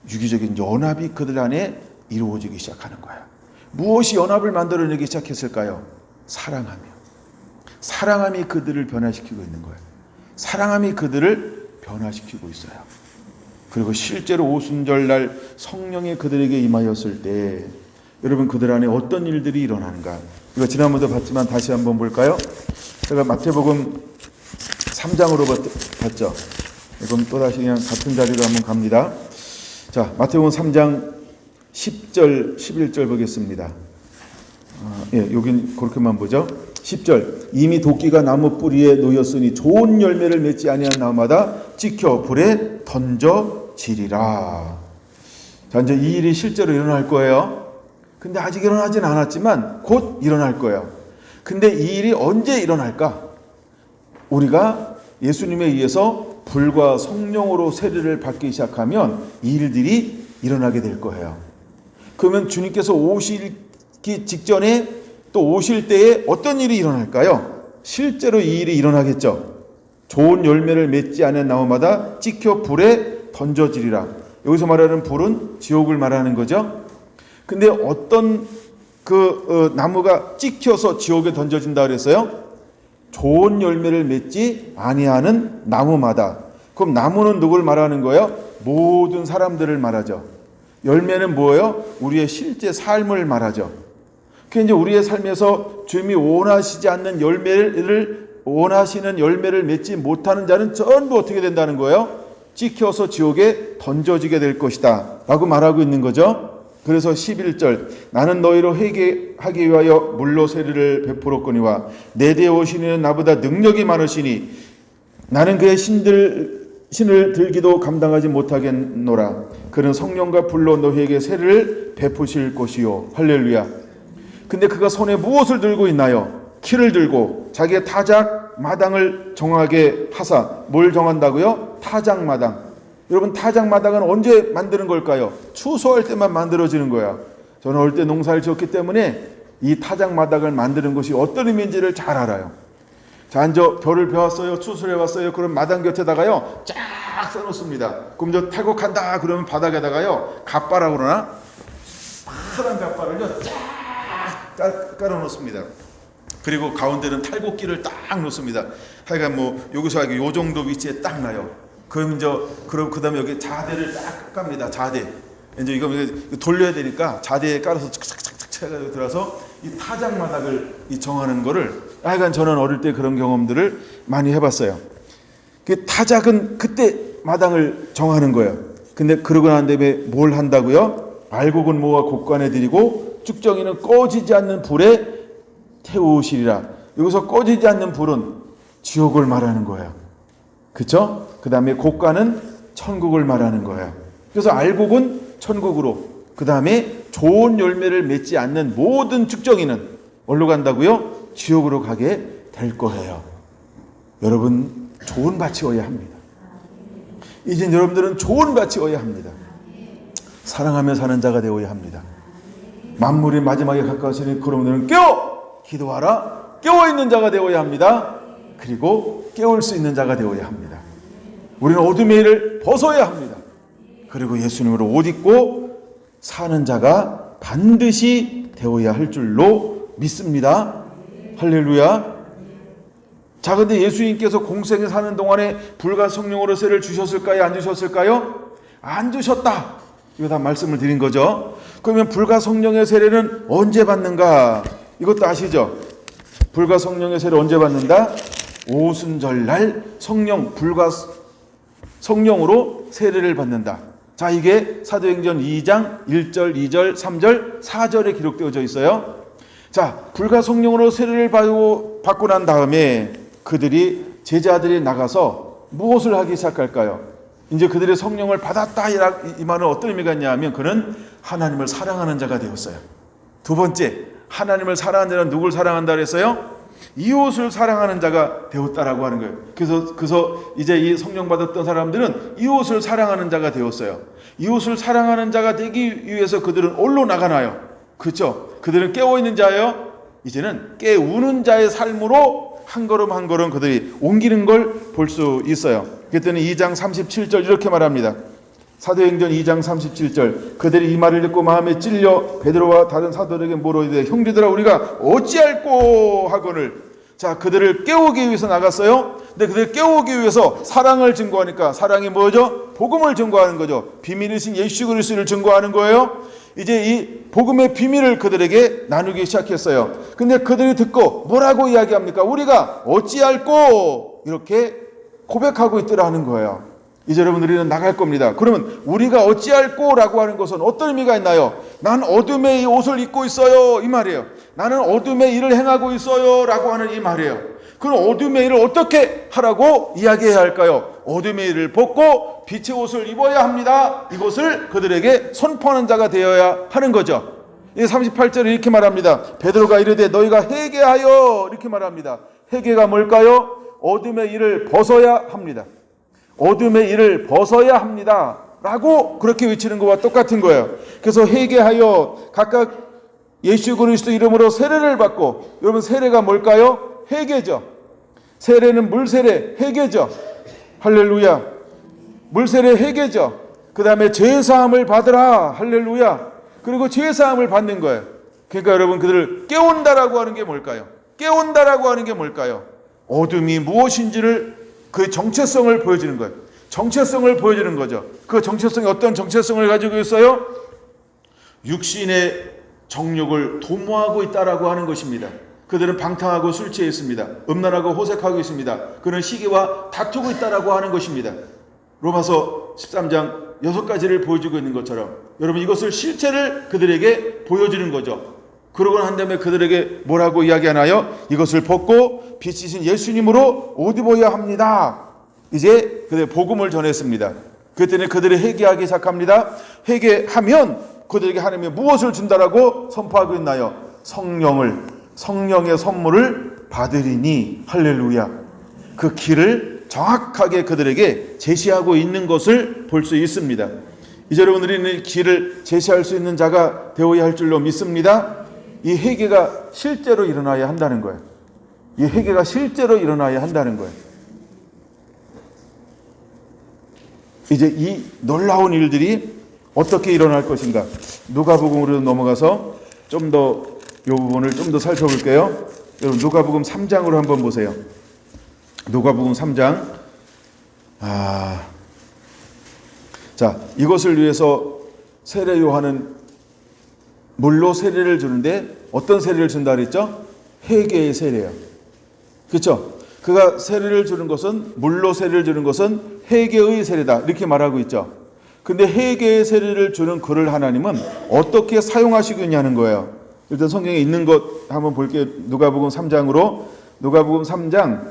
유기적인 연합이 그들 안에 이루어지기 시작하는 거예요. 무엇이 연합을 만들어내기 시작했을까요? 사랑함이 그들을 변화시키고 있는 거예요. 사랑함이 그들을 변화시키고 있어요. 그리고 실제로 오순절날 성령이 그들에게 임하였을 때 여러분 그들 안에 어떤 일들이 일어나는가? 이거 지난번도 봤지만 다시 한번 볼까요? 제가 마태복음 3장으로 봤죠. 그럼 또다시 그냥 같은 자리로 한번 갑니다. 자, 마태복음 3장 10절, 11절 보겠습니다. 여긴 그렇게만 보죠. 10절. 이미 도끼가 나무 뿌리에 놓였으니 좋은 열매를 맺지 아니한 나무마다 찍혀 불에 던져지리라. 자, 이제 이 일이 실제로 일어날 거예요. 근데 아직 일어나진 않았지만 곧 일어날 거예요. 근데 이 일이 언제 일어날까? 우리가 예수님에 의해서 불과 성령으로 세례를 받기 시작하면 이 일들이 일어나게 될 거예요. 그러면 주님께서 오시기 직전에 또 오실 때에 어떤 일이 일어날까요? 실제로 이 일이 일어나겠죠. 좋은 열매를 맺지 않은 나무마다 찍혀 불에 던져지리라. 여기서 말하는 불은 지옥을 말하는 거죠. 근데 어떤 나무가 찍혀서 지옥에 던져진다 그랬어요? 좋은 열매를 맺지 아니하는 나무마다. 그럼 나무는 누굴 말하는 거예요? 모든 사람들을 말하죠. 열매는 뭐예요? 우리의 실제 삶을 말하죠. 그 이제 우리의 삶에서 주님이 원하시지 않는 원하시는 열매를 맺지 못하는 자는 전부 어떻게 된다는 거예요? 찍혀서 지옥에 던져지게 될 것이다 라고 말하고 있는 거죠. 그래서 11절 나는 너희로 회개하기 위하여 물로 세례를 베풀었거니와 내 뒤에 오시는 나보다 능력이 많으시니 나는 그의 신을 들기도 감당하지 못하겠노라. 그는 성령과 불로 너희에게 세례를 베푸실 것이요. 할렐루야. 근데 그가 손에 무엇을 들고 있나요? 키를 들고 자기의 타작 마당을 정하게 하사. 뭘 정한다고요? 타작 마당. 여러분, 타작 마당은 언제 만드는 걸까요? 추수할 때만 만들어지는 거야. 저는 어릴 때 농사를 지었기 때문에 이 타작 마당을 만드는 것이 어떤 의미인지를 잘 알아요. 자, 이제 벼를 베었어요. 추수를 해왔어요. 그럼 마당 곁에다가요 쫙 써놓습니다. 그럼 저 탈곡한다 그러면 바닥에다가요 갓바라고 그러나 파란 갓바를요 쫙 깔아놓습니다. 그리고 가운데는 탈곡기를 딱 놓습니다. 하여간 뭐 여기서 요 정도 위치에 딱 나요. 그럼 그다음에 여기 자대를 딱 깝니다. 자대. 이제 이거 돌려야 되니까 자대에 깔아서 착착착착 해가지고 들어서 이 타작 마당을 정하는 거를, 하여간 저는 어릴 때 그런 경험들을 많이 해봤어요. 그 타작은 그때 마당을 정하는 거예요. 근데 그러고 난 다음에 뭘 한다고요? 알곡은 모아 곡간에 들이고 쭉정이는 꺼지지 않는 불에 태우시리라. 여기서 꺼지지 않는 불은 지옥을 말하는 거예요. 그렇죠? 그 다음에 곡간은 천국을 말하는 거예요. 그래서 알곡은 천국으로, 그 다음에 좋은 열매를 맺지 않는 모든 쭉정이는 어디로 간다고요? 지옥으로 가게 될 거예요. 여러분, 좋은 밭이어야 합니다. 이제 여러분들은 좋은 밭이어야 합니다. 사랑하며 사는 자가 되어야 합니다. 만물이 마지막에 가까우시니 그러면은 깨어 기도하라. 깨어 있는 자가 되어야 합니다. 그리고 깨울 수 있는 자가 되어야 합니다. 우리는 어둠의 일을 벗어야 합니다. 그리고 예수님으로 옷 입고 사는 자가 반드시 되어야 할 줄로 믿습니다. 할렐루야. 자, 근데 예수님께서 공생에 사는 동안에 불과 성령으로 세를 주셨을까요? 안 주셨을까요? 안 주셨다. 이거 다 말씀을 드린 거죠. 그러면 불과 성령의 세례는 언제 받는가? 이것도 아시죠? 불과 성령의 세례를 언제 받는다? 오순절날 성령으로 세례를 받는다. 자, 이게 사도행전 2장 1절, 2절, 3절, 4절에 기록되어져 있어요. 자, 불과 성령으로 세례를 받고 난 다음에 제자들이 나가서 무엇을 하기 시작할까요? 이제 그들의 성령을 받았다, 이 말은 어떤 의미가 있냐면 그는 하나님을 사랑하는 자가 되었어요. 두 번째, 하나님을 사랑하는 자는 누굴 사랑한다 그랬어요? 이웃을 사랑하는 자가 되었다라고 하는 거예요. 그래서 이제 이 성령 받았던 사람들은 이웃을 사랑하는 자가 되었어요. 이웃을 사랑하는 자가 되기 위해서 그들은 어디로 나가나요? 그렇죠? 그들은 깨어있는 자예요. 이제는 깨우는 자의 삶으로 한 걸음 한 걸음 그들이 옮기는 걸 볼 수 있어요. 그랬더니 2장 37절 이렇게 말합니다. 사도행전 2장 37절, 그들이 이 말을 듣고 마음에 찔려 베드로와 다른 사도들에게 물어이르되 형제들아 우리가 어찌할꼬 하거늘. 자, 그들을 깨우기 위해서 나갔어요. 근데 그들을 깨우기 위해서 사랑을 증거하니까, 사랑이 뭐죠? 복음을 증거하는 거죠. 비밀이신 예수 그리스도를 증거하는 거예요. 이제 이 복음의 비밀을 그들에게 나누기 시작했어요. 근데 그들이 듣고 뭐라고 이야기합니까? 우리가 어찌할꼬 이렇게 고백하고 있더라는 거예요. 이제 여러분들은 나갈 겁니다. 그러면 우리가 어찌할꼬라고 하는 것은 어떤 의미가 있나요? 난 어둠의 이 옷을 입고 있어요, 이 말이에요. 나는 어둠의 일을 행하고 있어요 라고 하는 이 말이에요. 그럼 어둠의 일을 어떻게 하라고 이야기해야 할까요? 어둠의 일을 벗고 빛의 옷을 입어야 합니다. 이것을 그들에게 선포하는 자가 되어야 하는 거죠. 38절에 이렇게 말합니다. 베드로가 이르되 너희가 회개하여, 이렇게 말합니다. 회개가 뭘까요? 어둠의 일을 벗어야 합니다. 어둠의 일을 벗어야 합니다 라고 그렇게 외치는 것과 똑같은 거예요. 그래서 회개하여 각각 예수 그리스도 이름으로 세례를 받고, 여러분 세례가 뭘까요? 회개죠. 세례는 물세례, 회개죠. 할렐루야. 물세례, 회개죠. 그 다음에 죄사함을 받으라. 할렐루야. 그리고 죄사함을 받는 거예요. 그러니까 여러분 그들을 깨운다라고 하는 게 뭘까요? 깨운다라고 하는 게 뭘까요? 어둠이 무엇인지를, 그 정체성을 보여주는 거예요. 정체성을 보여주는 거죠. 그 정체성이 어떤 정체성을 가지고 있어요? 육신의 정욕을 도모하고 있다라고 하는 것입니다. 그들은 방탕하고 술 취해 있습니다. 음란하고 호색하고 있습니다. 그는 시기와 다투고 있다라고 하는 것입니다. 로마서 13장 6가지를 보여주고 있는 것처럼 여러분 이것을 실체를 그들에게 보여주는 거죠. 그러고 난 다음에 그들에게 뭐라고 이야기하나요? 이것을 벗고 빛이신 예수님으로 옷 입어야 합니다. 이제 그들 복음을 전했습니다. 그랬더니 그들이 회개하기 시작합니다. 회개하면 그들에게 하나님이 무엇을 준다라고 선포하고 있나요? 성령의 선물을 받으리니. 할렐루야. 그 길을 정확하게 그들에게 제시하고 있는 것을 볼 수 있습니다. 이제 여러분들이 길을 제시할 수 있는 자가 되어야 할 줄로 믿습니다. 이 회개가 실제로 일어나야 한다는 거예요. 이 회개가 실제로 일어나야 한다는 거예요. 이제 이 놀라운 일들이 어떻게 일어날 것인가? 누가복음으로 넘어가서 좀 더 이 부분을 좀 더 살펴볼게요. 여러분 누가복음 3장으로 한번 보세요. 누가복음 3장. 자, 이것을 위해서 세례 요한은 물로 세례를 주는데 어떤 세례를 준다 그랬죠? 회개의 세례예요. 그렇죠? 그가 세례를 주는 것은 물로 세례를 주는 것은 회개의 세례다 이렇게 말하고 있죠. 근데 회개의 세례를 주는 그를 하나님은 어떻게 사용하시고 있냐는 거예요. 일단 성경에 있는 것 한번 볼게요. 누가복음 3장으로. 누가복음 3장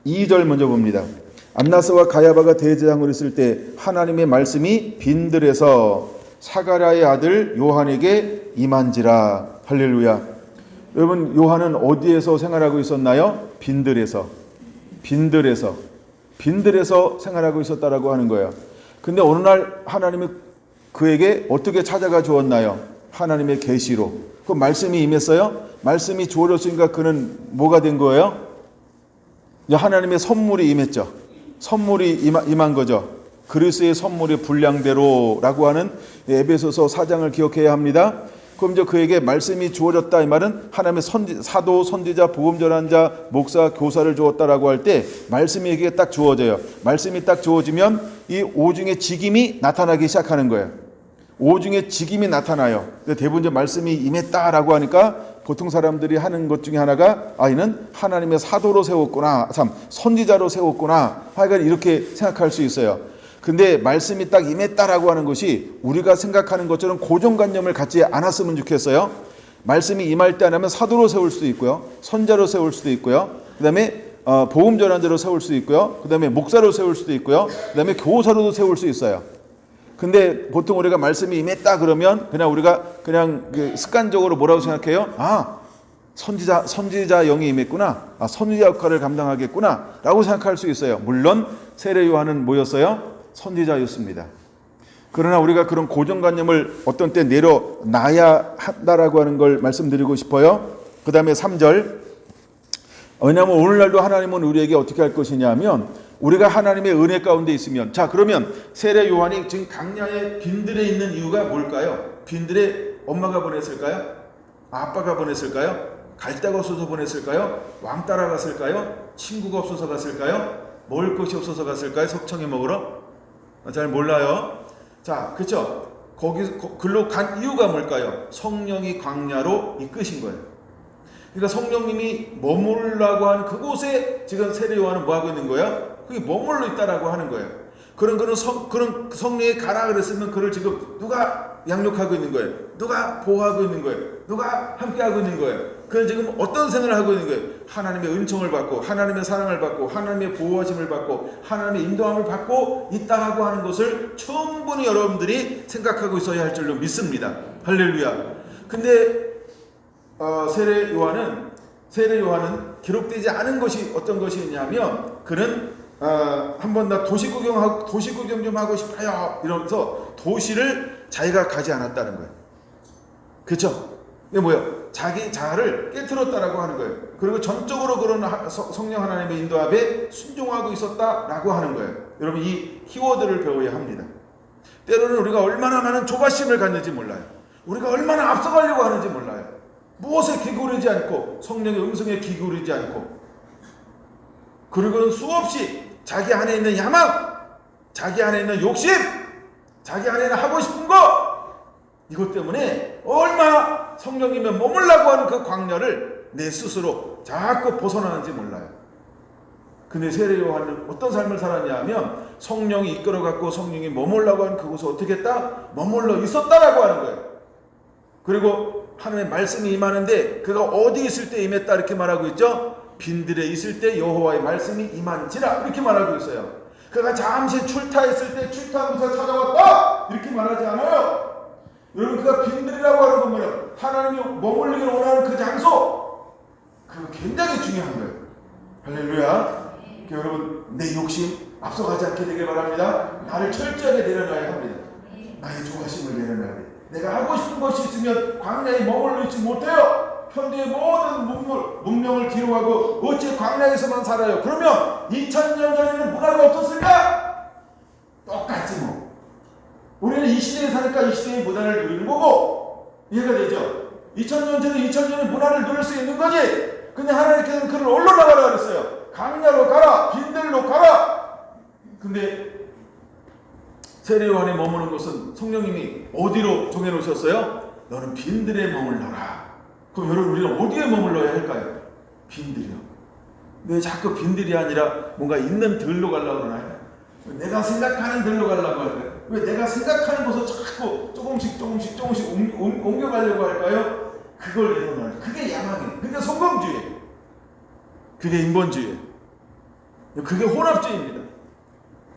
2절 먼저 봅니다. 안나스와 가야바가 대제사장으로 있을 때 하나님의 말씀이 빈들에서 사가랴의 아들 요한에게 임한지라. 할렐루야. 여러분 요한은 어디에서 생활하고 있었나요? 빈들에서 생활하고 있었다라고 하는 거예요. 근데 어느 날 하나님이 그에게 어떻게 찾아가 주었나요? 하나님의 계시로. 그 말씀이 임했어요. 말씀이 주어졌으니까 그는 뭐가 된 거예요? 하나님의 선물이 임했죠. 선물이 임한 거죠. 그리스의 선물의 분량대로라고 하는 에베소서 4장을 기억해야 합니다. 그럼 이제 그에게 말씀이 주어졌다 이 말은 하나님의 사도, 선지자, 복음 전한 자, 목사, 교사를 주었다라고 할 때 말씀이 에게 딱 주어져요. 말씀이 딱 주어지면 이 오중의 직임이 나타나기 시작하는 거예요. 오중의 직임이 나타나요. 대부분 이제 말씀이 임했다라고 하니까 보통 사람들이 하는 것 중에 하나가 이는 하나님의 사도로 세웠구나, 선지자로 세웠구나, 하여간 이렇게 생각할 수 있어요. 근데 말씀이 딱 임했다라고 하는 것이 우리가 생각하는 것처럼 고정관념을 갖지 않았으면 좋겠어요. 말씀이 임할 때 하면 사도로 세울 수도 있고요, 선자로 세울 수도 있고요, 그 다음에 복음 전환자로 세울 수도 있고요, 그 다음에 목사로 세울 수도 있고요, 그 다음에 교사로도 세울 수 있어요. 근데 보통 우리가 말씀이 임했다 그러면 그냥 우리가 그냥 습관적으로 뭐라고 생각해요? 선지자 영이 임했구나, 선지자 역할을 감당하겠구나 라고 생각할 수 있어요. 물론 세례 요한은 뭐였어요? 선지자였습니다. 그러나 우리가 그런 고정관념을 어떤 때 내려놔야 한다라고 하는 걸 말씀드리고 싶어요. 그 다음에 3절. 왜냐하면 오늘날도 하나님은 우리에게 어떻게 할 것이냐 하면 우리가 하나님의 은혜 가운데 있으면, 자 그러면 세례 요한이 지금 강야의 빈들에 있는 이유가 뭘까요? 빈들에 엄마가 보냈을까요? 아빠가 보냈을까요? 갈 데가 없어서 보냈을까요? 왕따라 갔을까요? 친구가 없어서 갔을까요? 먹을 것이 없어서 갔을까요? 석청에 먹으러? 잘 몰라요. 자, 그렇죠? 글로 간 이유가 뭘까요? 성령이 광야로 이끄신 거예요. 그러니까 성령님이 머물라고 한 그곳에 지금 세례 요한은 뭐 하고 있는 거예요? 그게 머물러 있다라고 하는 거예요. 그런 성령이 가라 그랬으면 그를 지금 누가 양육하고 있는 거예요? 누가 보호하고 있는 거예요? 누가 함께하고 있는 거예요? 그는 지금 어떤 생활을 하고 있는 거예요? 하나님의 은총을 받고, 하나님의 사랑을 받고, 하나님의 보호하심을 받고, 하나님의 인도함을 받고 있다라고 하는 것을 충분히 여러분들이 생각하고 있어야 할 줄로 믿습니다. 할렐루야. 근데 세례 요한은 기록되지 않은 것이 어떤 것이 있냐면, 그는 한번 나 도시 구경 좀 하고 싶어요 이러면서 도시를 자기가 가지 않았다는 거예요. 그렇죠? 이게 뭐예요? 자기 자아를 깨트렸다라고 하는 거예요. 그리고 전적으로 그런 성령 하나님의 인도함에 순종하고 있었다라고 하는 거예요. 여러분 이 키워드를 배워야 합니다. 때로는 우리가 얼마나 많은 조바심을 갖는지 몰라요. 우리가 얼마나 앞서가려고 하는지 몰라요. 무엇에 기울이지 않고, 성령의 음성에 기울이지 않고, 그리고는 수없이 자기 안에 있는 야망, 자기 안에 있는 욕심, 자기 안에 있는 하고 싶은 거, 이것 때문에 얼마나 성령이면 머물라고 하는 그 광야를 내 스스로 자꾸 벗어나는지 몰라요. 근데 세례 요한은 어떤 삶을 살았냐 하면 성령이 이끌어갖고 성령이 머물라고 하는 그곳에 어떻게 했다? 머물러 있었다라고 하는 거예요. 그리고 하나님의 말씀이 임하는데 그가 어디 있을 때 임했다 이렇게 말하고 있죠. 빈들에 있을 때 여호와의 말씀이 임한지라 이렇게 말하고 있어요. 그가 잠시 출타했을 때 출타하면서 찾아왔다 이렇게 말하지 않아요. 여러분 그가 빈들이라고 하는 건 뭐예요? 하나님이 머물리기를 원하는 그 장소, 그거 굉장히 중요한 거예요. 할렐루야. 여러분, 내 욕심 앞서가지 않게 되길 바랍니다. 나를 철저하게 내려놔야 합니다. 나의 조바심을 내려놔야 돼. 내가 하고 싶은 것이 있으면 광야에 머물러 있지 못해요. 현대의 모든 문명을 뒤로 하고 어찌 광야에서만 살아요? 그러면 2000년 전에는 문화가 어떻습니까? 똑같지 뭐. 우리는 이 시대에 사니까 이 시대의 문화를 누리는 거고, 이해가 되죠? 2000년 전에 2000년의 문화를 누릴 수 있는 거지. 근데 하나님께서는 그를 어디로 나가라 그랬어요? 강야로 가라, 빈들로 가라. 근데 세례 요한에 머무는 곳은 성령님이 어디로 정해놓으셨어요? 너는 빈들에 머물러라. 그럼 여러분, 우리는 어디에 머물러야 할까요? 빈들이요. 왜 자꾸 빈들이 아니라 뭔가 있는 들로 가려고 그러나요? 내가 생각하는 들로 가려고 할까요? 왜 내가 생각하는 곳을 자꾸 조금씩 옮겨가려고 할까요? 그걸 내려놔요. 그게 야망이에요. 그게 성공주의예요. 그게 인본주의예요. 그게 혼합주의입니다.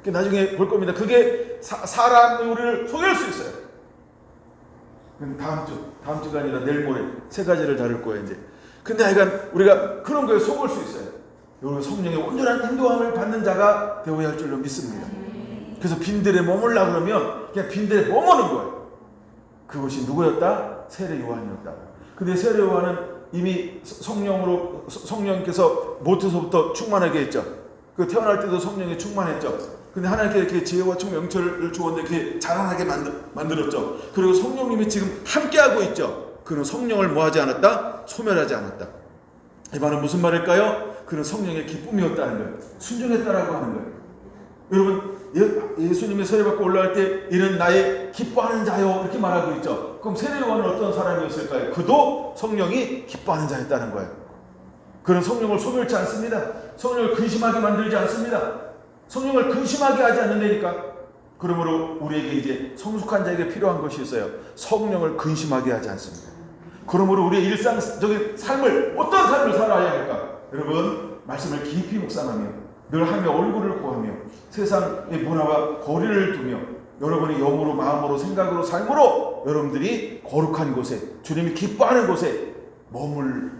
나중에 볼 겁니다. 그게 사람이 우리를 속일 수 있어요. 다음 주가 아니라 내일 모레 세 가지를 다룰 거예요, 이제. 근데 하여간 우리가 그런 거에 속을 수 있어요. 여러분, 성령의 온전한 인도함을 받는 자가 되어야 할 줄로 믿습니다. 그래서 빈들에 머물라 그러면 그냥 빈들에 머무는 거예요. 그것이 누구였다? 세례 요한이었다. 근데 세례 요한은 이미 성령께서 모태서부터 충만하게 했죠. 그 태어날 때도 성령이 충만했죠. 근데 하나님께 이렇게 지혜와 총명철을 주었는데 이렇게 자라나게 만들었죠. 그리고 성령님이 지금 함께하고 있죠. 그는 성령을 뭐하지 않았다? 소멸하지 않았다. 이 말은 무슨 말일까요? 그는 성령의 기쁨이었다는 거예요. 순종했다라고 하는 거예요. 여러분, 예수님이 세례받고 올라갈 때 이는 나의 기뻐하는 자요 이렇게 말하고 있죠. 그럼 세례 요한은 어떤 사람이었을까요? 그도 성령이 기뻐하는 자였다는 거예요. 그는 성령을 소멸치 않습니다. 성령을 근심하게 만들지 않습니다. 성령을 근심하게 하지 않는다니까. 그러므로 우리에게 이제 성숙한 자에게 필요한 것이 있어요. 성령을 근심하게 하지 않습니다. 그러므로 우리의 일상적인 삶을, 어떤 삶을 살아야 할까? 여러분, 말씀을 깊이 묵상하며 늘 하며 얼굴을 구하며 세상의 문화와 거리를 두며 여러분이 영으로, 마음으로, 생각으로, 삶으로 여러분들이 거룩한 곳에, 주님이 기뻐하는 곳에 머물를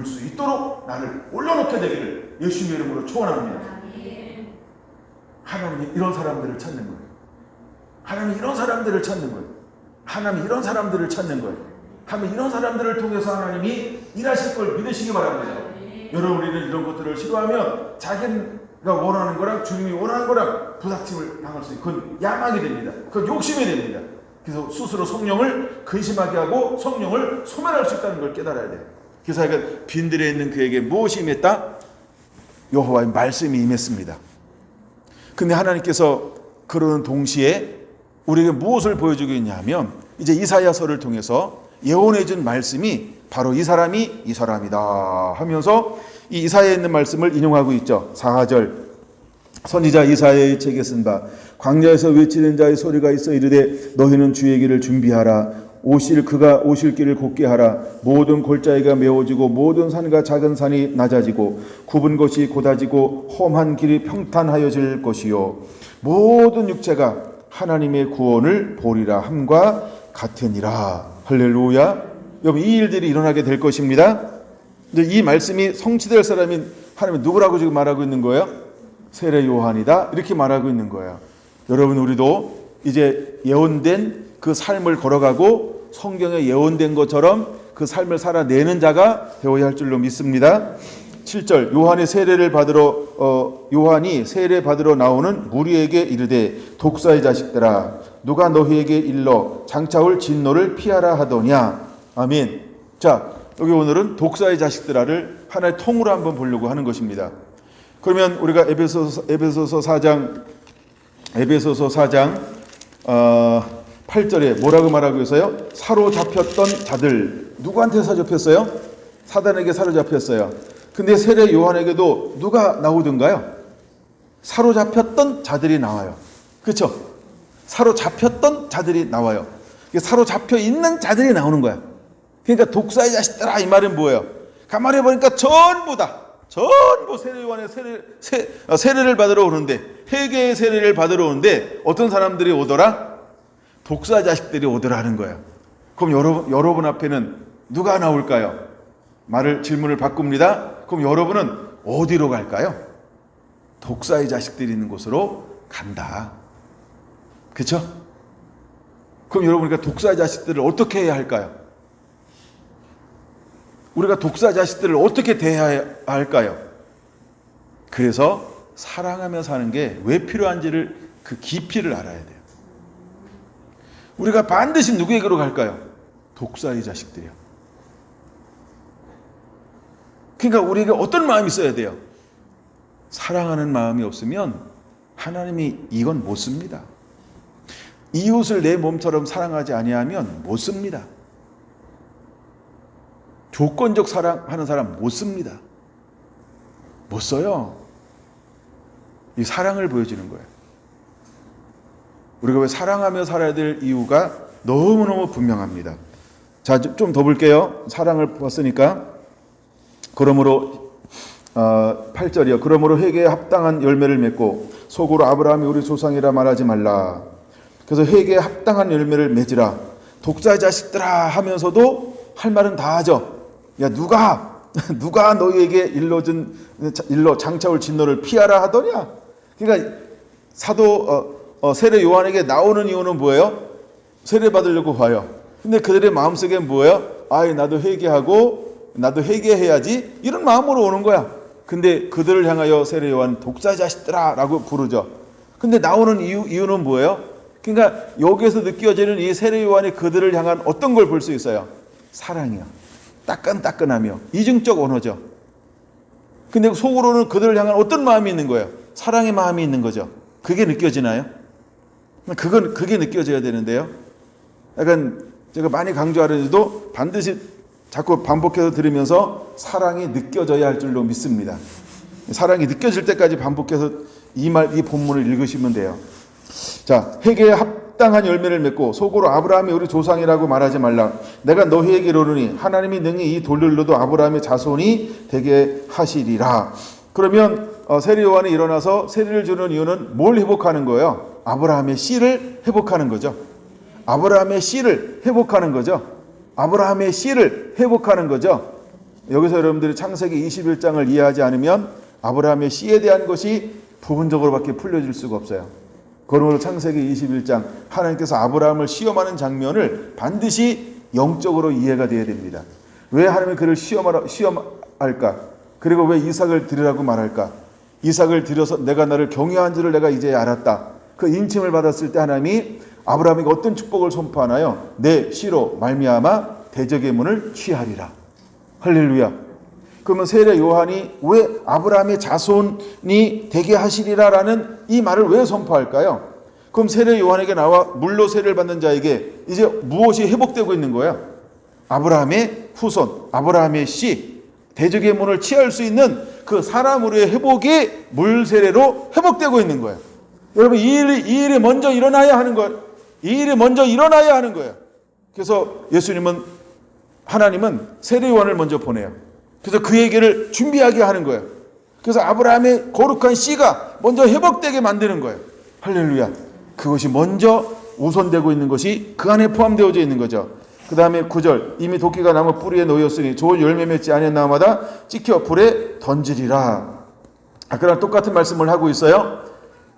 수 있도록 나를 올려놓게 되기를 예수님의 이름으로 축원합니다. 하나님이 이런 사람들을 찾는 거예요. 하나님이 이런 사람들을 찾는 거예요. 하나님이 이런 사람들을 찾는 거예요. 하나님 이런 사람들을 통해서 하나님이 일하실 걸 믿으시기 바랍니다. 여러분, 우리는 이런 것들을 싫어하면 자기가 원하는 거랑 주님이 원하는 거랑 부닥침을 당할 수 있고, 그건 야망이 됩니다. 그건 욕심이 됩니다. 그래서 스스로 성령을 근심하게 하고 성령을 소멸할 수 있다는 걸 깨달아야 돼요. 그래서 빈들에 있는 그에게 무엇이 임했다? 여호와의 말씀이 임했습니다. 근데 하나님께서 그러는 동시에 우리에게 무엇을 보여주고 있냐면, 이제 이사야서를 통해서 예언해 준 말씀이 바로 이 사람이다 하면서 이 이사야에 있는 말씀을 인용하고 있죠. 4절, 선지자 이사야의 책에 쓴 바 광야에서 외치는 자의 소리가 있어 이르되 너희는 주의 길을 준비하라. 그가 오실 길을 곧게 하라. 모든 골짜기가 메워지고 모든 산과 작은 산이 낮아지고 굽은 것이 곧아지고 험한 길이 평탄하여질 것이요 모든 육체가 하나님의 구원을 보리라 함과 같으니라. 할렐루야. 여러분, 이 일들이 일어나게 될 것입니다. 이제 이 말씀이 성취될 사람이 하나님 누구라고 지금 말하고 있는 거예요? 세례 요한이다 이렇게 말하고 있는 거예요. 여러분, 우리도 이제 예언된 그 삶을 걸어가고 성경에 예언된 것처럼 그 삶을 살아내는 자가 되어야 할 줄로 믿습니다. 7절, 요한이 세례 받으러 나오는 무리에게 이르되 독사의 자식들아 누가 너희에게 일러 장차 올 진노를 피하라 하더냐. 아멘. 자, 여기 오늘은 독사의 자식들아를 하나의 통으로 한번 보려고 하는 것입니다. 그러면 우리가 에베소서 4장 8절에 뭐라고 말하고 있어요? 사로잡혔던 자들. 누구한테 사로잡혔어요? 사단에게 사로잡혔어요. 근데 세례 요한에게도 누가 나오던가요? 사로잡혔던 자들이 나와요. 그렇죠? 사로잡혔던 자들이 나와요. 사로잡혀 있는 자들이 나오는 거야. 그러니까 독사의 자식들아 이 말은 뭐예요? 가만히 보니까 전부 세례 요한의 세례를 받으러 오는데, 회개의 세례를 받으러 오는데 어떤 사람들이 오더라? 독사 자식들이 오더라 하는 거예요. 그럼 여러분 앞에는 누가 나올까요? 질문을 바꿉니다. 그럼 여러분은 어디로 갈까요? 독사의 자식들이 있는 곳으로 간다. 그렇죠? 그럼 여러분, 우리가 독사의 자식들을 어떻게 해야 할까요? 우리가 독사의 자식들을 어떻게 대해야 할까요? 그래서 사랑하며 사는 게 왜 필요한지를, 그 깊이를 알아야 돼요. 우리가 반드시 누구에게로 갈까요? 독사의 자식들이요. 그러니까 우리에게 어떤 마음이 있어야 돼요? 사랑하는 마음이 없으면 하나님이 이건 못 씁니다. 이웃을 내 몸처럼 사랑하지 아니하면 못 씁니다. 조건적 사랑하는 사람 못 씁니다. 못 써요. 이 사랑을 보여주는 거예요. 우리가 왜 사랑하며 살아야 될 이유가 너무너무 분명합니다. 자, 좀 더 볼게요. 사랑을 봤으니까. 그러므로 8절이요. 그러므로 회개에 합당한 열매를 맺고 속으로 아브라함이 우리 조상이라 말하지 말라. 그래서 회개에 합당한 열매를 맺으라. 독자 자식들아 하면서도 할 말은 다 하죠. 야, 누가 너희에게 일러 장차올 진노를 피하라 하더냐. 그러니까 사도 세례 요한에게 나오는 이유는 뭐예요? 세례 받으려고 와요. 근데 그들의 마음속에 뭐예요? 나도 회개하고 나도 회개해야지, 이런 마음으로 오는 거야. 근데 그들을 향하여 세례 요한 독사 자식들아 라고 부르죠. 근데 나오는 이유는 뭐예요? 그러니까 여기에서 느껴지는 이 세례 요한이 그들을 향한 어떤 걸 볼 수 있어요? 사랑이요. 따끈따끈하며 이중적 언어죠. 근데 속으로는 그들을 향한 어떤 마음이 있는 거예요? 사랑의 마음이 있는 거죠. 그게 느껴지나요? 그게 느껴져야 되는데요. 약간 제가 많이 강조하려도 반드시 자꾸 반복해서 들으면서 사랑이 느껴져야 할 줄로 믿습니다. 사랑이 느껴질 때까지 반복해서 이 본문을 읽으시면 돼요. 자, 회개에 합당한 열매를 맺고 속으로 아브라함이 우리 조상이라고 말하지 말라. 내가 너희에게 이르노니 하나님이 능히 이 돌들로도 아브라함의 자손이 되게 하시리라. 그러면 세례 요한이 일어나서 세례를 주는 이유는 뭘 회복하는 거예요? 아브라함의 씨를 회복하는 거죠. 아브라함의 씨를 회복하는 거죠. 아브라함의 씨를 회복하는 거죠. 여기서 여러분들이 창세기 21장을 이해하지 않으면 아브라함의 씨에 대한 것이 부분적으로밖에 풀려질 수가 없어요. 그러므로 창세기 21장 하나님께서 아브라함을 시험하는 장면을 반드시 영적으로 이해가 되어야 됩니다. 왜 하나님이 그를 시험할까? 그리고 왜 이삭을 드리라고 말할까? 이삭을 드려서 내가 나를 경외한 줄을 내가 이제 알았다. 그 인침을 받았을 때 하나님이 아브라함에게 어떤 축복을 선포하나요? 내 씨로 말미암아 대적의 문을 취하리라. 할렐루야. 그러면 세례 요한이 왜 아브라함의 자손이 되게 하시리라라는 이 말을 왜 선포할까요? 그럼 세례 요한에게 나와 물로 세례를 받는 자에게 이제 무엇이 회복되고 있는 거예요? 아브라함의 후손, 아브라함의 씨, 대적의 문을 취할 수 있는 그 사람으로의 회복이 물 세례로 회복되고 있는 거예요. 여러분, 이 일이 먼저 일어나야 하는 거예요. 이 일이 먼저 일어나야 하는 거예요. 그래서 하나님은 세례 요한을 먼저 보내요. 그래서 그에게를 준비하게 하는 거예요. 그래서 아브라함의 거룩한 씨가 먼저 회복되게 만드는 거예요. 할렐루야. 그것이 먼저 우선되고 있는 것이 그 안에 포함되어져 있는 거죠. 그 다음에 9절, 이미 도끼가 나무 뿌리에 놓였으니 좋은 열매 맺지 않은 나무마다 찍혀 불에 던지리라. 아까랑 똑같은 말씀을 하고 있어요.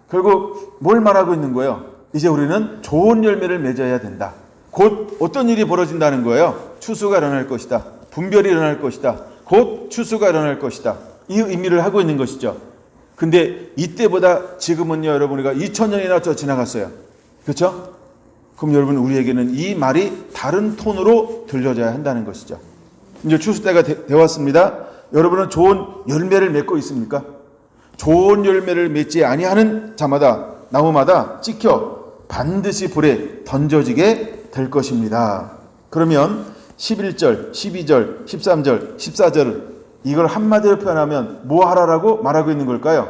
결국 뭘 말하고 있는 거예요? 이제 우리는 좋은 열매를 맺어야 된다. 곧 어떤 일이 벌어진다는 거예요? 추수가 일어날 것이다. 분별이 일어날 것이다. 곧 추수가 일어날 것이다. 이 의미를 하고 있는 것이죠. 근데 이때보다 지금은요, 여러분, 우리가 2000년이나 더 지나갔어요. 그렇죠? 그럼 여러분, 우리에게는 이 말이 다른 톤으로 들려져야 한다는 것이죠. 이제 추수 때가 되었습니다. 여러분은 좋은 열매를 맺고 있습니까? 좋은 열매를 맺지 아니하는 자마다, 나무마다 찍혀 반드시 불에 던져지게 될 것입니다. 그러면 11절, 12절, 13절, 14절 이걸 한마디로 표현하면 뭐 하라라고 말하고 있는 걸까요?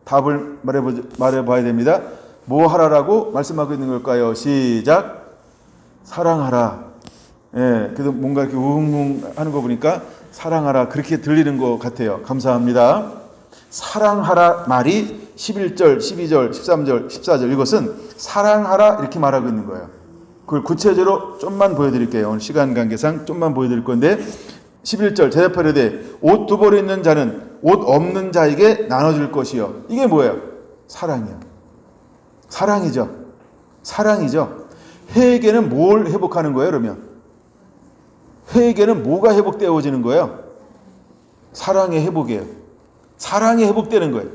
답을 말해봐야 됩니다. 뭐 하라라고 말씀하고 있는 걸까요? 시작. 사랑하라. 예, 그래도 뭔가 이렇게 웅웅 하는 거 보니까 사랑하라 그렇게 들리는 것 같아요. 감사합니다. 사랑하라 말이 11절, 12절, 13절, 14절 이것은 사랑하라 이렇게 말하고 있는 거예요. 그걸 구체적으로 좀만 보여드릴게요. 오늘 시간 관계상 좀만 보여드릴 건데 11절 대답하려 옷 두 벌 있는 자는 옷 없는 자에게 나눠줄 것이요. 이게 뭐예요? 사랑이요. 사랑이죠. 사랑이죠. 회개는 뭘 회복하는 거예요, 그러면? 회개는 뭐가 회복되어지는 거예요? 사랑의 회복이에요. 사랑이 회복되는 거예요.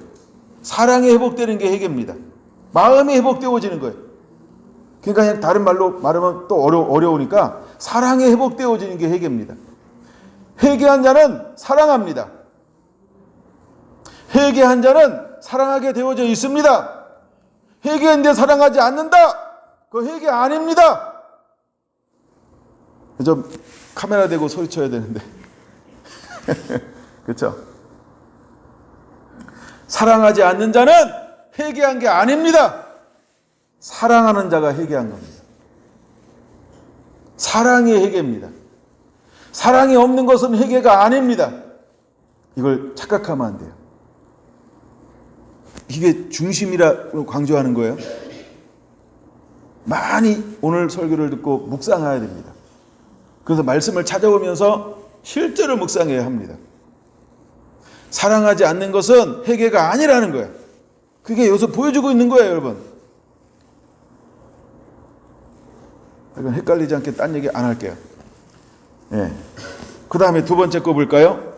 사랑이 회복되는 게 회개입니다. 마음이 회복되어지는 거예요. 그러니까 그냥 다른 말로 말하면 또 어려우니까 사랑이 회복되어지는 게 회개입니다. 회개한 자는 사랑합니다. 회개한 자는 사랑하게 되어져 있습니다. 회개했는데 사랑하지 않는다? 그거 회개 아닙니다. 좀 카메라 대고 소리쳐야 되는데. 그렇죠? 사랑하지 않는 자는 회개한 게 아닙니다. 사랑하는 자가 회개한 겁니다. 사랑이 회개입니다. 사랑이 없는 것은 회개가 아닙니다. 이걸 착각하면 안 돼요. 이게 중심이라 강조하는 거예요. 많이 오늘 설교를 듣고 묵상해야 됩니다. 그래서 말씀을 찾아오면서 실제로 묵상해야 합니다. 사랑하지 않는 것은 회개가 아니라는 거예요. 그게 여기서 보여주고 있는 거예요, 여러분. 이건 헷갈리지 않게 딴 얘기 안 할게요. 예. 그 다음에 두 번째 거 볼까요?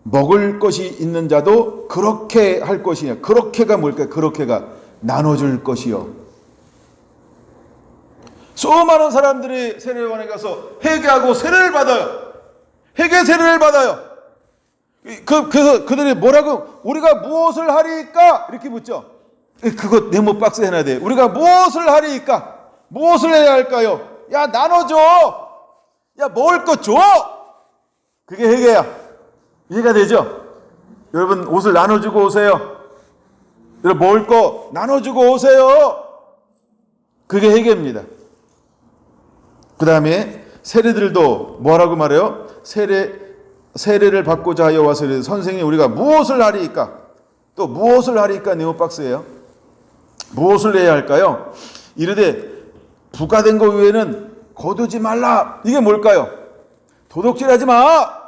먹을 것이 있는 자도 그렇게 할 것이냐. 그렇게가 뭘까요? 그렇게가 나눠줄 것이요. 수많은 사람들이 세례요한에 가서 회개하고 세례를 받아요. 회개 세례를 받아요. 그래서 그들이 뭐라고? 우리가 무엇을 하리까? 이렇게 묻죠. 그거 네모 박스 해놔야 돼요. 우리가 무엇을 하리까? 무엇을 해야 할까요? 야, 나눠줘. 야, 먹을 거 줘. 그게 회개야. 이해가 되죠? 여러분, 옷을 나눠주고 오세요. 여러분, 먹을 거 나눠주고 오세요. 그게 회개입니다. 그 다음에 세례들도 뭐라고 말해요? 세례를 받고자 하여 와서 선생님 우리가 무엇을 하리까? 또 무엇을 하리까? 네모박스예요. 무엇을 해야 할까요? 이르되 부가된 것 외에는 거두지 말라. 이게 뭘까요? 도둑질하지 마.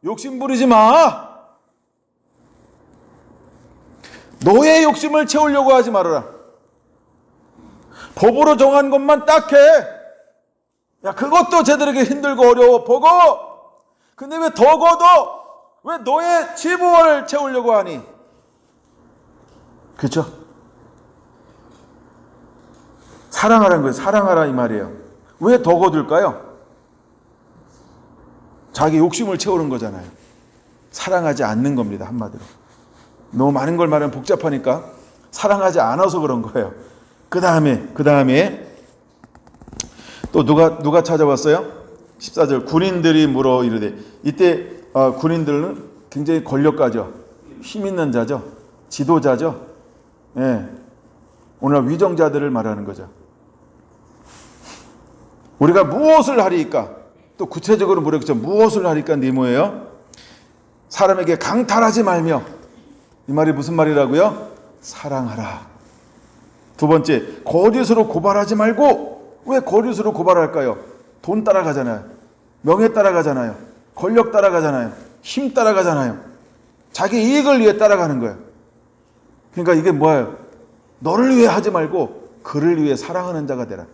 욕심 부리지 마. 너의 욕심을 채우려고 하지 말아라. 법으로 정한 것만 딱 해. 야, 그것도 쟤들에게 힘들고 어려워 보고. 근데 왜 더 거둬? 왜 너의 지부원을 채우려고 하니? 그렇죠? 사랑하라는 거예요. 사랑하라 이 말이에요. 왜 더 거둘까요? 자기 욕심을 채우는 거잖아요. 사랑하지 않는 겁니다. 한마디로. 너무 많은 걸 말하면 복잡하니까 사랑하지 않아서 그런 거예요. 그 다음에 또 누가 찾아왔어요? 14절 군인들이 물어 이르되. 이때 군인들은 굉장히 권력가죠. 힘 있는 자죠. 지도자죠. 예. 오늘 위정자들을 말하는 거죠. 우리가 무엇을 하리까? 또 구체적으로 물었죠. 무엇을 하리까? 네 뭐예요? 사람에게 강탈하지 말며. 이 말이 무슨 말이라고요? 사랑하라. 두 번째, 거짓으로 고발하지 말고. 왜 거짓으로 고발할까요? 돈 따라가잖아요. 명예 따라가잖아요. 권력 따라가잖아요. 힘 따라가잖아요. 자기 이익을 위해 따라가는 거예요. 그러니까 이게 뭐예요? 너를 위해 하지 말고 그를 위해 사랑하는 자가 되라.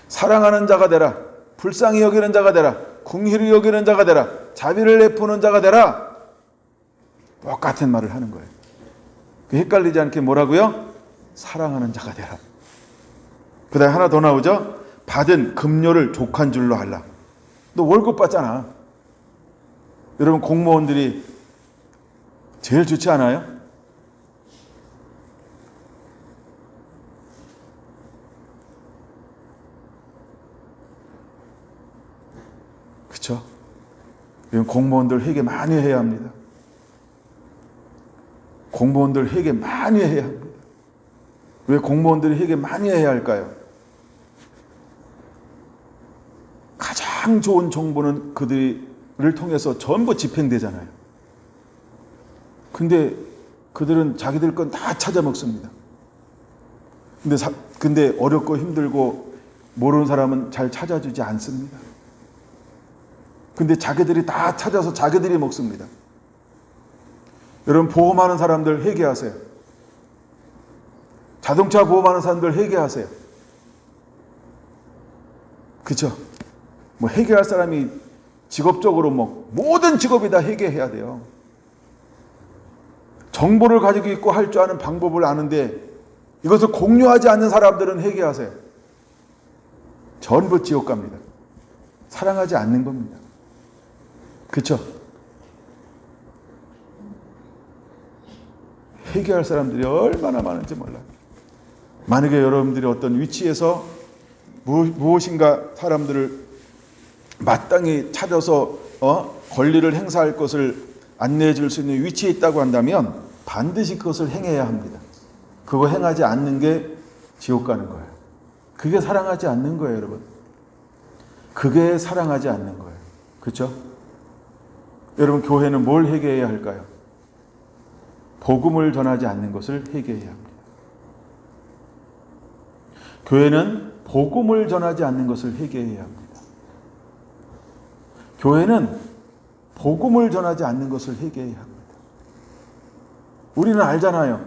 사랑하는 자가 되라. 불쌍히 여기는 자가 되라. 궁휼히 여기는 자가 되라. 자비를 베푸는 자가 되라. 똑같은 말을 하는 거예요. 헷갈리지 않게 뭐라고요? 사랑하는 자가 되라. 그 다음에 하나 더 나오죠. 받은 급료를 족한 줄로 알라. 너 월급 받잖아. 여러분 공무원들이 제일 좋지 않아요? 그렇죠? 공무원들 회개 많이 해야 합니다. 공무원들 회개 많이 해야 합니다. 왜 공무원들이 회개 많이 해야 할까요? 가장 좋은 정보는 그들을 통해서 전부 집행되잖아요. 근데 그들은 자기들 건 다 찾아 먹습니다. 근데 어렵고 힘들고 모르는 사람은 잘 찾아주지 않습니다. 근데 자기들이 다 찾아서 자기들이 먹습니다. 여러분, 보험하는 사람들 회개하세요. 자동차 보험하는 사람들 회개하세요. 그렇죠? 뭐 회개할 사람이 직업적으로 모든 직업이 다 회개해야 돼요. 정보를 가지고 있고 할 줄 아는 방법을 아는데 이것을 공유하지 않는 사람들은 회개하세요. 전부 지옥 갑니다. 사랑하지 않는 겁니다. 그렇죠? 회개할 사람들이 얼마나 많은지 몰라요. 만약에 여러분들이 어떤 위치에서 무엇인가 사람들을 마땅히 찾아서 권리를 행사할 것을 안내해 줄 수 있는 위치에 있다고 한다면 반드시 그것을 행해야 합니다. 그거 행하지 않는 게 지옥 가는 거예요. 그게 사랑하지 않는 거예요, 여러분. 그게 사랑하지 않는 거예요. 그렇죠? 여러분, 교회는 뭘 회개해야 할까요? 복음을 전하지 않는 것을 회개해야 합니다. 교회는 복음을 전하지 않는 것을 회개해야 합니다. 교회는 복음을 전하지 않는 것을 회개해야 합니다. 우리는 알잖아요.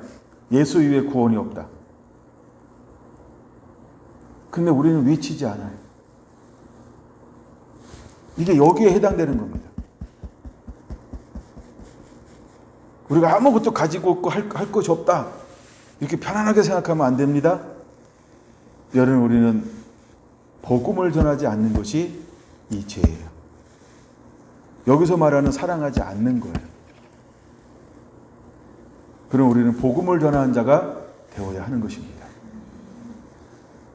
예수 이외에 구원이 없다. 근데 우리는 외치지 않아요. 이게 여기에 해당되는 겁니다. 우리가 아무것도 가지고 없고 할 것이 없다. 이렇게 편안하게 생각하면 안 됩니다. 여러분, 우리는 복음을 전하지 않는 것이 이 죄예요. 여기서 말하는 사랑하지 않는 거예요. 그럼 우리는 복음을 전하는 자가 되어야 하는 것입니다.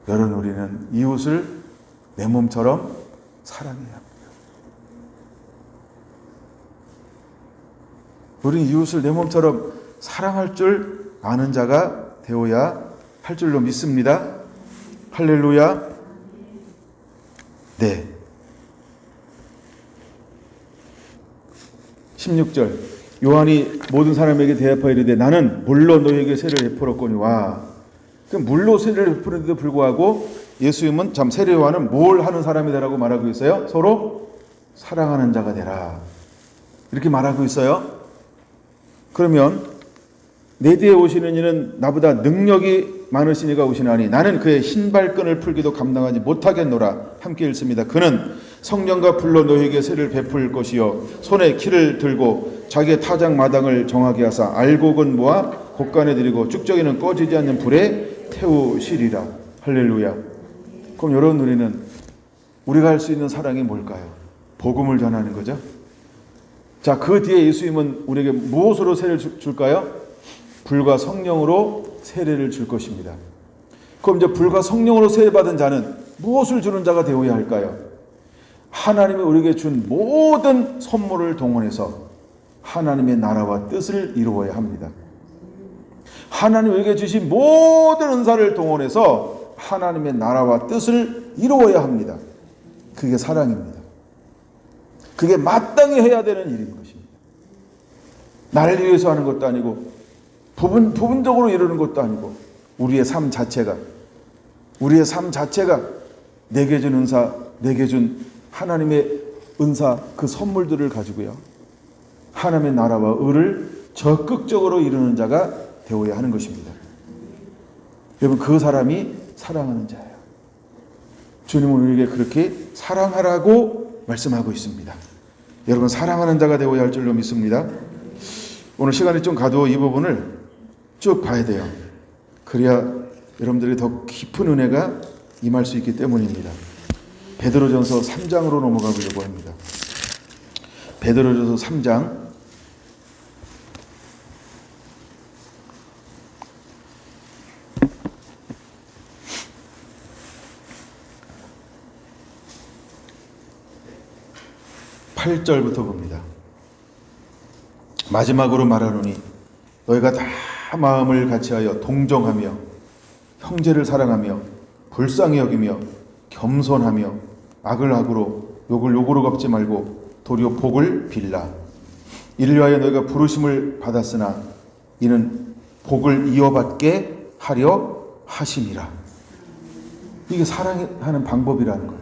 여러분, 우리는 이웃을 내 몸처럼 사랑해야 합니다. 우리는 이웃을 내 몸처럼 사랑할 줄 아는 자가 되어야 할 줄로 믿습니다. 할렐루야. 네. 16절, 요한이 모든 사람에게 대답하여 이르되 나는 물로 너희에게 세례를 베풀었거니와. 물로 세례를 베푸는데도 불구하고 예수님은 세례 요한은 뭘 하는 사람이다라고 말하고 있어요? 서로 사랑하는 자가 되라, 이렇게 말하고 있어요. 그러면 내 뒤에 오시는 이는 나보다 능력이 많으시니가 오시나니 나는 그의 신발끈을 풀기도 감당하지 못하겠노라. 함께 읽습니다. 그는 성령과 불로 너희에게 세례를 베풀 것이요 손에 키를 들고 자기의 타작 마당을 정하게 하사 알곡은 모아 곡간에 들이고 쭉정이는 꺼지지 않는 불에 태우시리라. 할렐루야. 그럼 여러분, 우리가 할 수 있는 사랑이 뭘까요? 복음을 전하는 거죠. 자, 그 뒤에 예수님은 우리에게 무엇으로 세례를 줄까요? 불과 성령으로 세례를 줄 것입니다. 그럼 이제 불과 성령으로 세례받은 자는 무엇을 주는 자가 되어야 할까요? 하나님이 우리에게 준 모든 선물을 동원해서 하나님의 나라와 뜻을 이루어야 합니다. 하나님이 우리에게 주신 모든 은사를 동원해서 하나님의 나라와 뜻을 이루어야 합니다. 그게 사랑입니다. 그게 마땅히 해야 되는 일인 것입니다. 나를 위해서 하는 것도 아니고 부분적으로 이루는 것도 아니고 우리의 삶 자체가 내게 준 은사, 내게 준 하나님의 은사, 그 선물들을 가지고요, 하나님의 나라와 의를 적극적으로 이루는 자가 되어야 하는 것입니다. 여러분, 그 사람이 사랑하는 자예요. 주님은 우리에게 그렇게 사랑하라고 말씀하고 있습니다. 여러분, 사랑하는 자가 되어야 할 줄로 믿습니다. 오늘 시간이 좀 가도 이 부분을 쭉 봐야 돼요. 그래야 여러분들이 더 깊은 은혜가 임할 수 있기 때문입니다. 베드로전서 3장으로 넘어가 보려고 합니다. 베드로전서 3장 8절부터 봅니다. 마지막으로 말하노니 너희가 다 마음을 같이하여 동정하며 형제를 사랑하며 불쌍히 여기며 겸손하며 악을 악으로 욕을 욕으로 갚지 말고 도리어 복을 빌라. 이를 위하여 너희가 부르심을 받았으나 이는 복을 이어받게 하려 하심이라. 이게 사랑하는 방법이라는 거예요.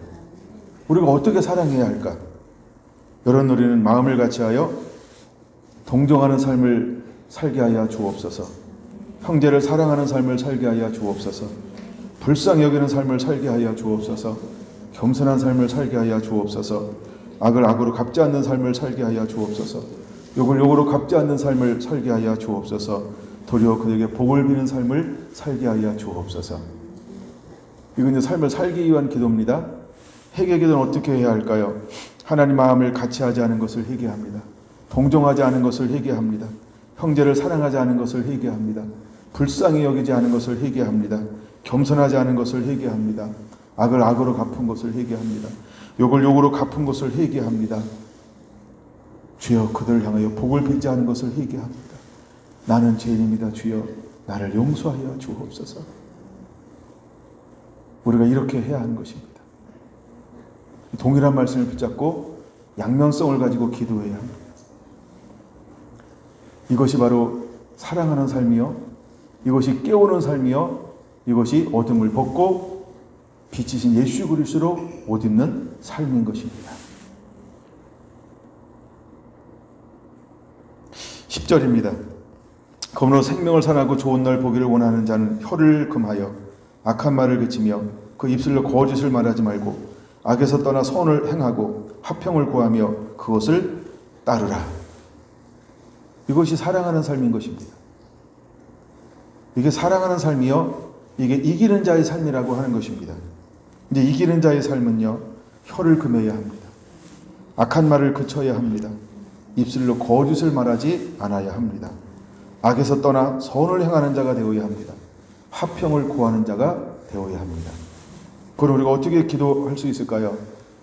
우리가 어떻게 사랑해야 할까? 여러분 우리는 마음을 같이하여 동정하는 삶을 살게 하여 주옵소서. 형제를 사랑하는 삶을 살게 하여 주옵소서. 불쌍히 여기는 삶을 살게 하여 주옵소서. 겸손한 삶을 살게 하여 주옵소서. 악을 악으로 갚지 않는 삶을 살게 하여 주옵소서. 욕을 욕으로 갚지 않는 삶을 살게 하여 주옵소서. 도리어 그에게 복을 비는 삶을 살게 하여 주옵소서. 이건 이제 삶을 살기 위한 기도입니다. 회개 기도는 어떻게 해야 할까요? 하나님 마음을 같이 하지 않은 것을 회개합니다. 동정하지 않은 것을 회개합니다. 형제를 사랑하지 않은 것을 회개합니다. 불쌍히 여기지 않은 것을 회개합니다. 겸손하지 않은 것을 회개합니다. 악을 악으로 갚은 것을 회개합니다. 욕을 욕으로 갚은 것을 회개합니다. 주여 그들을 향하여 복을 빌지 않은 것을 회개합니다. 나는 죄인입니다. 주여 나를 용서하여 주옵소서. 우리가 이렇게 해야 하는 것입니다. 동일한 말씀을 붙잡고 양면성을 가지고 기도해야 합니다. 이것이 바로 사랑하는 삶이요, 이것이 깨우는 삶이요, 이것이 어둠을 벗고 빛이신 예수 그리스도로 옷 입는 삶인 것입니다. 10절입니다. 그러므로 생명을 사랑하고 좋은 날 보기를 원하는 자는 혀를 금하여 악한 말을 그치며 그 입술로 거짓을 말하지 말고 악에서 떠나 선을 행하고 화평을 구하며 그것을 따르라. 이것이 사랑하는 삶인 것입니다. 이게 사랑하는 삶이요, 이게 이기는 자의 삶이라고 하는 것입니다. 이제 이기는 자의 삶은요, 혀를 금해야 합니다. 악한 말을 그쳐야 합니다. 입술로 거짓을 말하지 않아야 합니다. 악에서 떠나 선을 행하는 자가 되어야 합니다. 화평을 구하는 자가 되어야 합니다. 그럼 우리가 어떻게 기도할 수 있을까요?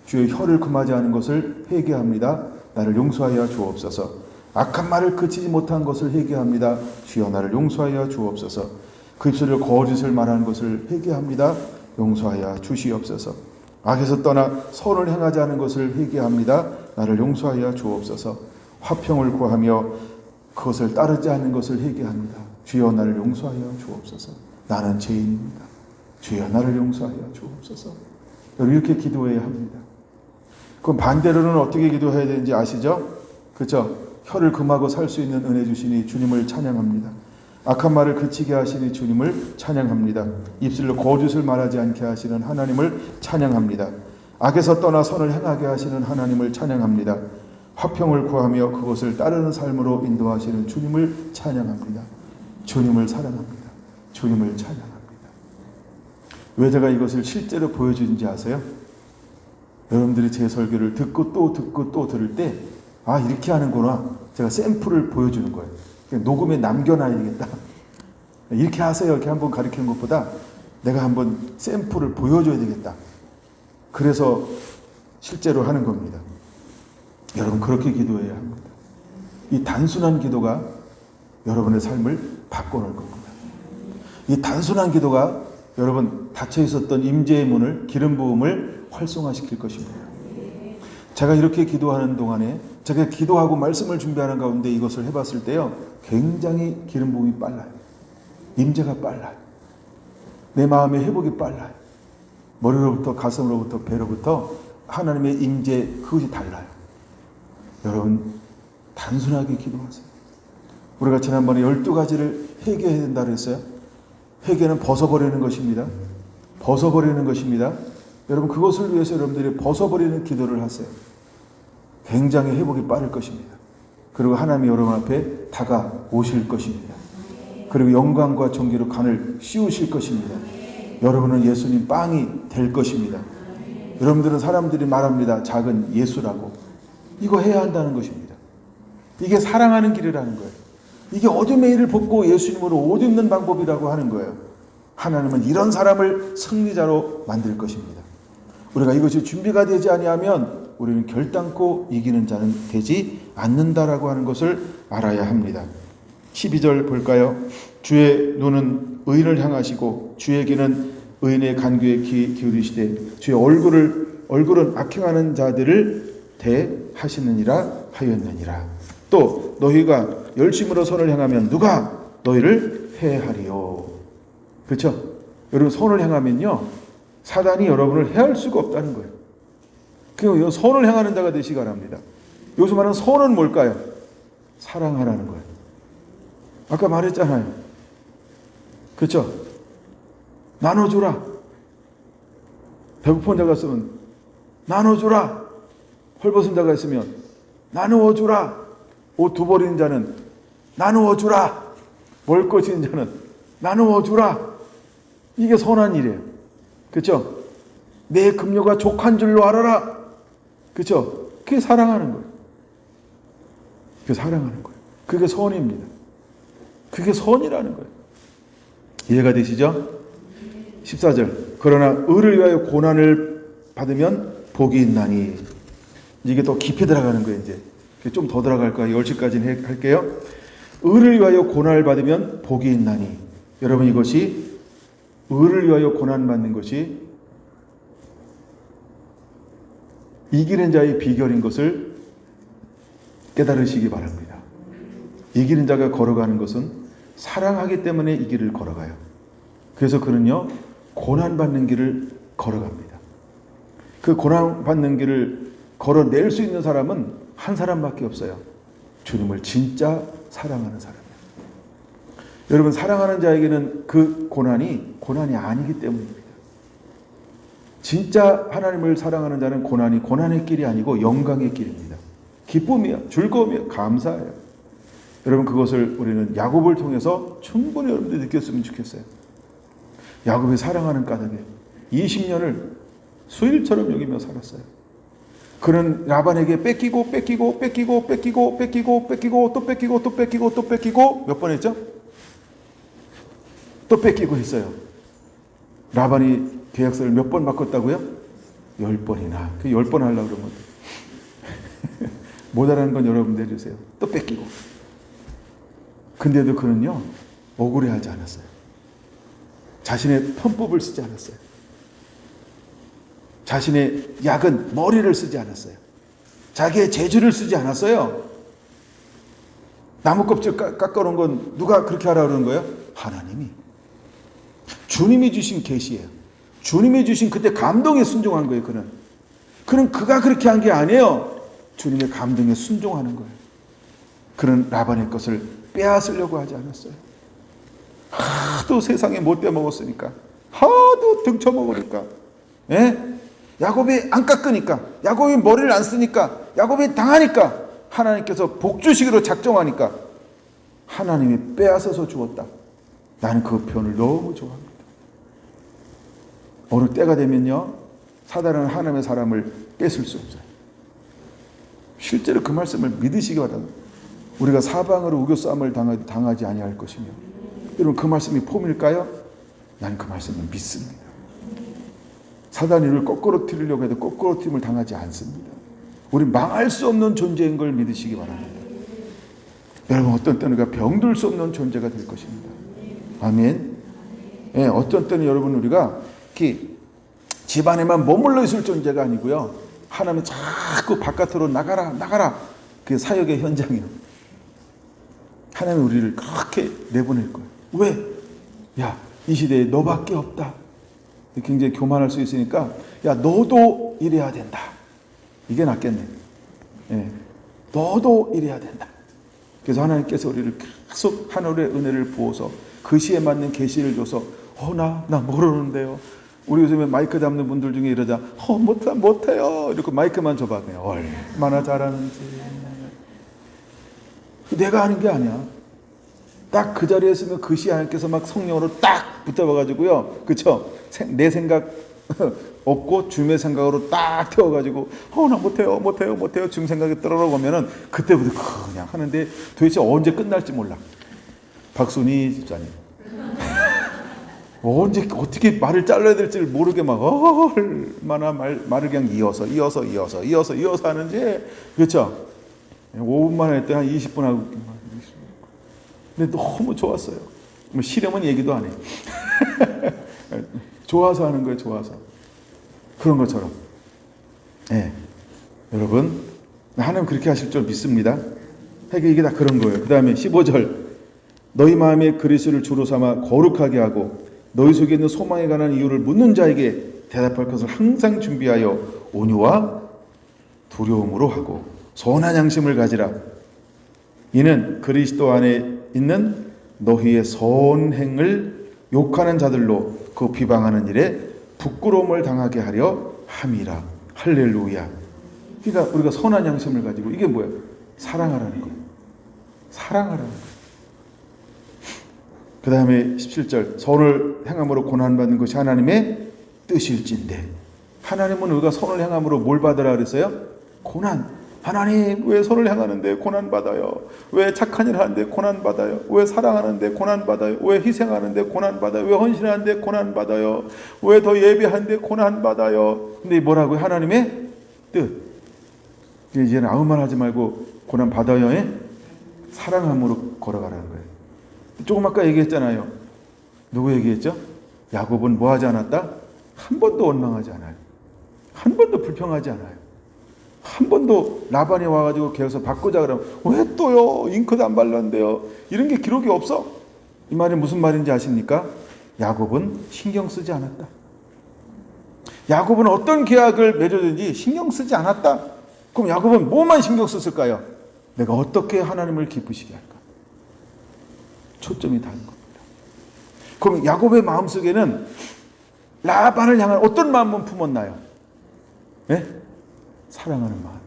주의 혀를 금하지 않은 것을 회개합니다. 나를 용서하여 주옵소서. 악한 말을 그치지 못한 것을 회개합니다. 주여 나를 용서하여 주옵소서. 그 입술로 거짓을 말하는 것을 회개합니다. 용서하여 주시옵소서. 악에서 떠나 선을 행하지 않은 것을 회개합니다. 나를 용서하여 주옵소서. 화평을 구하며 그것을 따르지 않는 것을 회개합니다. 주여 나를 용서하여 주옵소서. 나는 죄인입니다. 주여 나를 용서하여 주옵소서. 이렇게 기도해야 합니다. 그럼 반대로는 어떻게 기도해야 되는지 아시죠? 그렇죠? 혀를 금하고 살 수 있는 은혜 주시니 주님을 찬양합니다. 악한 말을 그치게 하시니 주님을 찬양합니다. 입술로 거짓을 말하지 않게 하시는 하나님을 찬양합니다. 악에서 떠나 선을 행하게 하시는 하나님을 찬양합니다. 화평을 구하며 그것을 따르는 삶으로 인도하시는 주님을 찬양합니다. 주님을 사랑합니다. 주님을 찬양합니다. 왜 제가 이것을 실제로 보여주는지 아세요? 여러분들이 제 설교를 듣고 또 들을 때 아 이렇게 하는구나, 제가 샘플을 보여주는 거예요. 녹음에 남겨놔야 되겠다. 이렇게 하세요 이렇게 한번 가르치는 것보다 내가 한번 샘플을 보여줘야 되겠다. 그래서 실제로 하는 겁니다. 여러분 그렇게 기도해야 합니다. 이 단순한 기도가 여러분의 삶을 바꿔놓을 겁니다. 이 단순한 기도가 여러분 닫혀 있었던 임재의 문을, 기름 부음을 활성화시킬 것입니다. 제가 이렇게 기도하는 동안에, 제가 기도하고 말씀을 준비하는 가운데 이것을 해봤을 때요, 굉장히 기름 부음이 빨라요. 임재가 빨라요. 내 마음의 회복이 빨라요. 머리로부터 가슴으로부터 배로부터 하나님의 임재, 그것이 달라요. 여러분 단순하게 기도하세요. 우리가 지난번에 12가지를 회개해야 된다 그랬어요. 회개는 벗어버리는 것입니다. 벗어버리는 것입니다. 여러분 그것을 위해서 여러분들이 벗어버리는 기도를 하세요. 굉장히 회복이 빠를 것입니다. 그리고 하나님이 여러분 앞에 다가오실 것입니다. 그리고 영광과 존귀로 간을 씌우실 것입니다. 여러분은 예수님 빵이 될 것입니다. 여러분들은 사람들이 말합니다. 작은 예수라고. 이거 해야 한다는 것입니다. 이게 사랑하는 길이라는 거예요. 이게 어둠의 일을 벗고 예수님으로 옷 입는 방법이라고 하는 거예요. 하나님은 이런 사람을 승리자로 만들 것입니다. 우리가 이것이 준비가 되지 아니하면 우리는 결단코 이기는 자는 되지 않는다라고 하는 것을 알아야 합니다. 12절 볼까요? 주의 눈은 의인을 향하시고 주의 귀는 의인의 간구에 기울이시되 주의 얼굴은 악행하는 자들을 대하시느니라 하였느니라. 또 너희가 열심으로 선을 행하면 누가 너희를 해하리요. 그렇죠? 여러분 선을 행하면요 사단이 여러분을 해할 수가 없다는 거예요. 그리고 선을 행하는 자가 되시기 바랍니다. 여기서 말하는 선은 뭘까요? 사랑하라는 거예요. 아까 말했잖아요. 그렇죠? 나눠주라. 배고픈 자가 있으면 나눠주라. 헐벗은 자가 있으면 나누어주라. 옷 두 벌인 자는 나누어주라. 먹을 것이 있는 자는 나누어주라. 이게 선한 일이에요. 그렇죠? 내 급료가 족한 줄로 알아라. 그렇죠? 그게 사랑하는 거예요. 그게 사랑하는 거예요. 그게 선입니다. 그게 선이라는 거예요. 이해가 되시죠? 14절. 그러나 의를 위하여 고난을 받으면 복이 있나니. 이게 더 깊이 들어가는 거예요. 이제 좀 더 들어갈 거예요. 10시까지는 할게요. 의를 위하여 고난을 받으면 복이 있나니. 여러분, 이것이 의를 위하여 고난 받는 것이 이기는 자의 비결인 것을 깨달으시기 바랍니다. 이기는 자가 걸어가는 것은 사랑하기 때문에 이 길을 걸어가요. 그래서 그는요, 고난받는 길을 걸어갑니다. 그 고난받는 길을 걸어낼 수 있는 사람은 한 사람밖에 없어요. 주님을 진짜 사랑하는 사람이에요. 여러분, 사랑하는 자에게는 그 고난이 아니기 때문입니다. 진짜 하나님을 사랑하는 자는 고난이 고난의 길이 아니고 영광의 길입니다. 기쁨이요, 즐거움이요, 감사예요. 여러분, 그것을 우리는 야곱을 통해서 충분히 여러분들이 느꼈으면 좋겠어요. 야곱이 사랑하는 까닭에 20년을 수일처럼 여기며 살았어요. 그는 라반에게 뺏기고 또 뺏기고 몇 번 했죠? 또 뺏기고 했어요. 라반이 계약서를 몇 번 바꿨다고요? 10번이나. 그 10번 하려고 그러면 못하라는 건 여러분 내주세요. 또 뺏기고. 근데도 그는요, 억울해하지 않았어요. 자신의 편법을 쓰지 않았어요. 자신의 약은 머리를 쓰지 않았어요. 자기의 재주를 쓰지 않았어요. 나무 껍질 깎아놓은 건 누가 그렇게 하라고 그러는 거예요? 하나님이. 주님이 주신 계시예요. 주님이 주신 그때 감동에 순종한 거예요. 그는 그가 그렇게 한 게 아니에요. 주님의 감동에 순종하는 거예요. 그는 라반의 것을 빼앗으려고 하지 않았어요. 하도 세상에 못돼 먹었으니까, 하도 등쳐먹으니까, 야곱이 안 깎으니까, 야곱이 머리를 안 쓰니까, 야곱이 당하니까, 하나님께서 복주시기로 작정하니까 하나님이 빼앗아서 주었다. 나는 그 표현을 너무 좋아합니다. 어느 때가 되면요, 사단은 하나님의 사람을 뺏을 수 없어요. 실제로 그 말씀을 믿으시기 바랍니다. 우리가 사방으로 우겨싸움을 당하지 아니할 것이며. 여러분, 그 말씀이 폼일까요? 나는 그 말씀을 믿습니다. 사단이 우리를 거꾸로 틀리려고 해도 거꾸로 튀임을 당하지 않습니다. 우리 망할 수 없는 존재인 걸 믿으시기 바랍니다. 여러분, 어떤 때는 우리가 병들 수 없는 존재가 될 것입니다. 아멘. 어떤 때는 여러분, 우리가 집 안에만 머물러 있을 존재가 아니고요, 하나님은 자꾸 바깥으로 나가라. 그게 사역의 현장이에요. 하나님은 우리를 그렇게 내보낼 거예요. 왜? 야, 이 시대에 너밖에 없다. 굉장히 교만할 수 있으니까, 야, 너도 이래야 된다. 이게 낫겠네. 너도 이래야 된다. 그래서 하나님께서 우리를 계속 하늘의 은혜를 부어서 그 시에 맞는 계시를 줘서, 나 모르는데요. 우리 요즘에 마이크 잡는 분들 중에 이러자, 못해요. 이렇게 마이크만 줘봐. 얼마나 잘하는지. 내가 하는 게 아니야. 딱 그 자리에 있으면 그 시 하나님께서 막 성령으로 딱 붙잡아가지고요. 그쵸? 내 생각 없고 주님의 생각으로 딱 태워가지고, 나 못해요. 주님 생각이 떨어오면은 그때부터 그냥 하는데 도대체 언제 끝날지 몰라. 박순희 집사님. 언제 어떻게 말을 잘라야 될지를 모르게 막 얼마나 말을 그냥 이어서 하는지. 그렇죠? 5분만 할 때 한 20분 하고. 근데 너무 좋았어요. 싫으면 얘기도 안 해. 좋아서 하는 거예요. 좋아서. 그런 것처럼. 여러분, 하나님 그렇게 하실 줄 믿습니다. 이게 다 그런 거예요. 그 다음에 15절. 너희 마음에 그리스도를 주로 삼아 거룩하게 하고 너희 속에 있는 소망에 관한 이유를 묻는 자에게 대답할 것을 항상 준비하여 온유와 두려움으로 하고. 선한 양심을 가지라. 이는 그리스도 안에 있는 너희의 선행을 욕하는 자들로 그 비방하는 일에 부끄러움을 당하게 하려 함이라. 할렐루야. 그러니까 우리가 선한 양심을 가지고, 이게 뭐예요? 사랑하라는 거예요. 사랑하라는 거예요. 그 다음에 17절, 선을 행함으로 고난받는 것이 하나님의 뜻일진데, 하나님은 우리가 선을 행함으로 뭘 받으라 그랬어요? 고난. 하나님, 왜 선을 행하는데 고난받아요? 왜 착한 일 하는데 고난받아요? 왜 사랑하는데 고난받아요? 왜 희생하는데 고난받아요? 왜 헌신하는데 고난받아요? 왜 더 예배하는데 고난받아요? 근데 뭐라고요? 하나님의 뜻. 이제는 아무 말 하지 말고 고난받아요에 사랑함으로 걸어가라는 거예요. 조금 아까 얘기했잖아요. 누구 얘기했죠? 야곱은 뭐 하지 않았다? 한 번도 원망하지 않아요. 한 번도 불평하지 않아요. 한 번도 라반이 와가지고 계속 바꾸자 그러면 왜 또요? 잉크도 안 발랐는데요. 이런 게 기록이 없어. 이 말이 무슨 말인지 아십니까? 야곱은 신경 쓰지 않았다. 야곱은 어떤 계약을 맺어든지 신경 쓰지 않았다. 그럼 야곱은 뭐만 신경 썼을까요? 내가 어떻게 하나님을 기쁘시게 할까? 초점이 다른 겁니다. 그럼 야곱의 마음속에는 라반을 향한 어떤 마음만 품었나요? 네? 사랑하는 마음이요.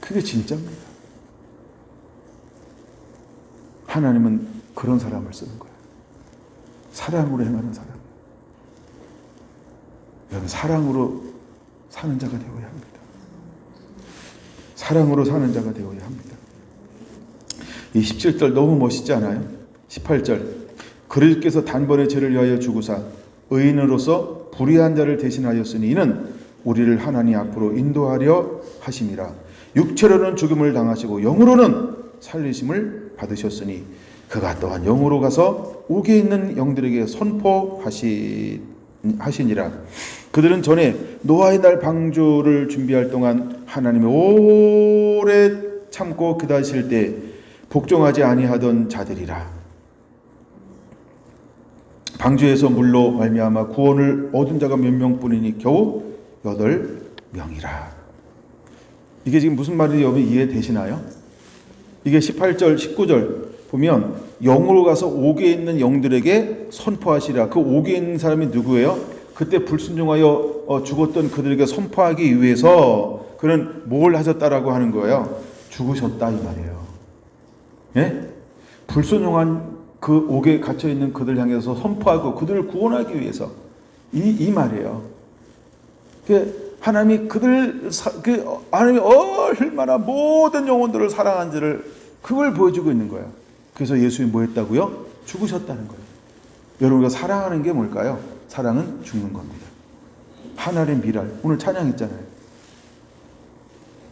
그게 진짜입니다. 하나님은 그런 사람을 쓰는 거예요. 사랑으로 행하는 사람. 여러분, 사랑으로 사는 자가 되어야 합니다. 사랑으로 사는 자가 되어야 합니다. 이 17절 너무 멋있지 않아요? 18절, 그리스도께서 단번에 죄를 위하여 죽으사 의인으로서 불의한 자를 대신하였으니 이는 우리를 하나님 앞으로 인도하려 하심이라. 육체로는 죽음을 당하시고 영으로는 살리심을 받으셨으니 그가 또한 영으로 가서 옥에 있는 영들에게 선포하시니라. 그들은 전에 노아의 날 방주를 준비할 동안 하나님이 오래 참고 기다리실 때 복종하지 아니하던 자들이라. 방주에서 물로 말미암아 구원을 얻은 자가 몇 명뿐이니 겨우 8명이라. 이게 지금 무슨 말인지 여러분 이해되시나요? 이게 18절, 19절 보면 영으로 가서 옥에 있는 영들에게 선포하시라. 그 옥에 있는 사람이 누구예요? 그때 불순종하여 죽었던 그들에게 선포하기 위해서 그는 뭘 하셨다라고 하는 거예요? 죽으셨다 이 말이에요. 예? 불순종한 그 옥에 갇혀 있는 그들 향해서 선포하고 그들을 구원하기 위해서 이 말이에요. 하나님이 하나님이 얼마나 모든 영혼들을 사랑한지를 그걸 보여주고 있는 거예요. 그래서 예수님이 뭐 했다고요? 죽으셨다는 거예요. 여러분, 우리가 사랑하는 게 뭘까요? 사랑은 죽는 겁니다. 하나님의 미랄, 오늘 찬양했잖아요.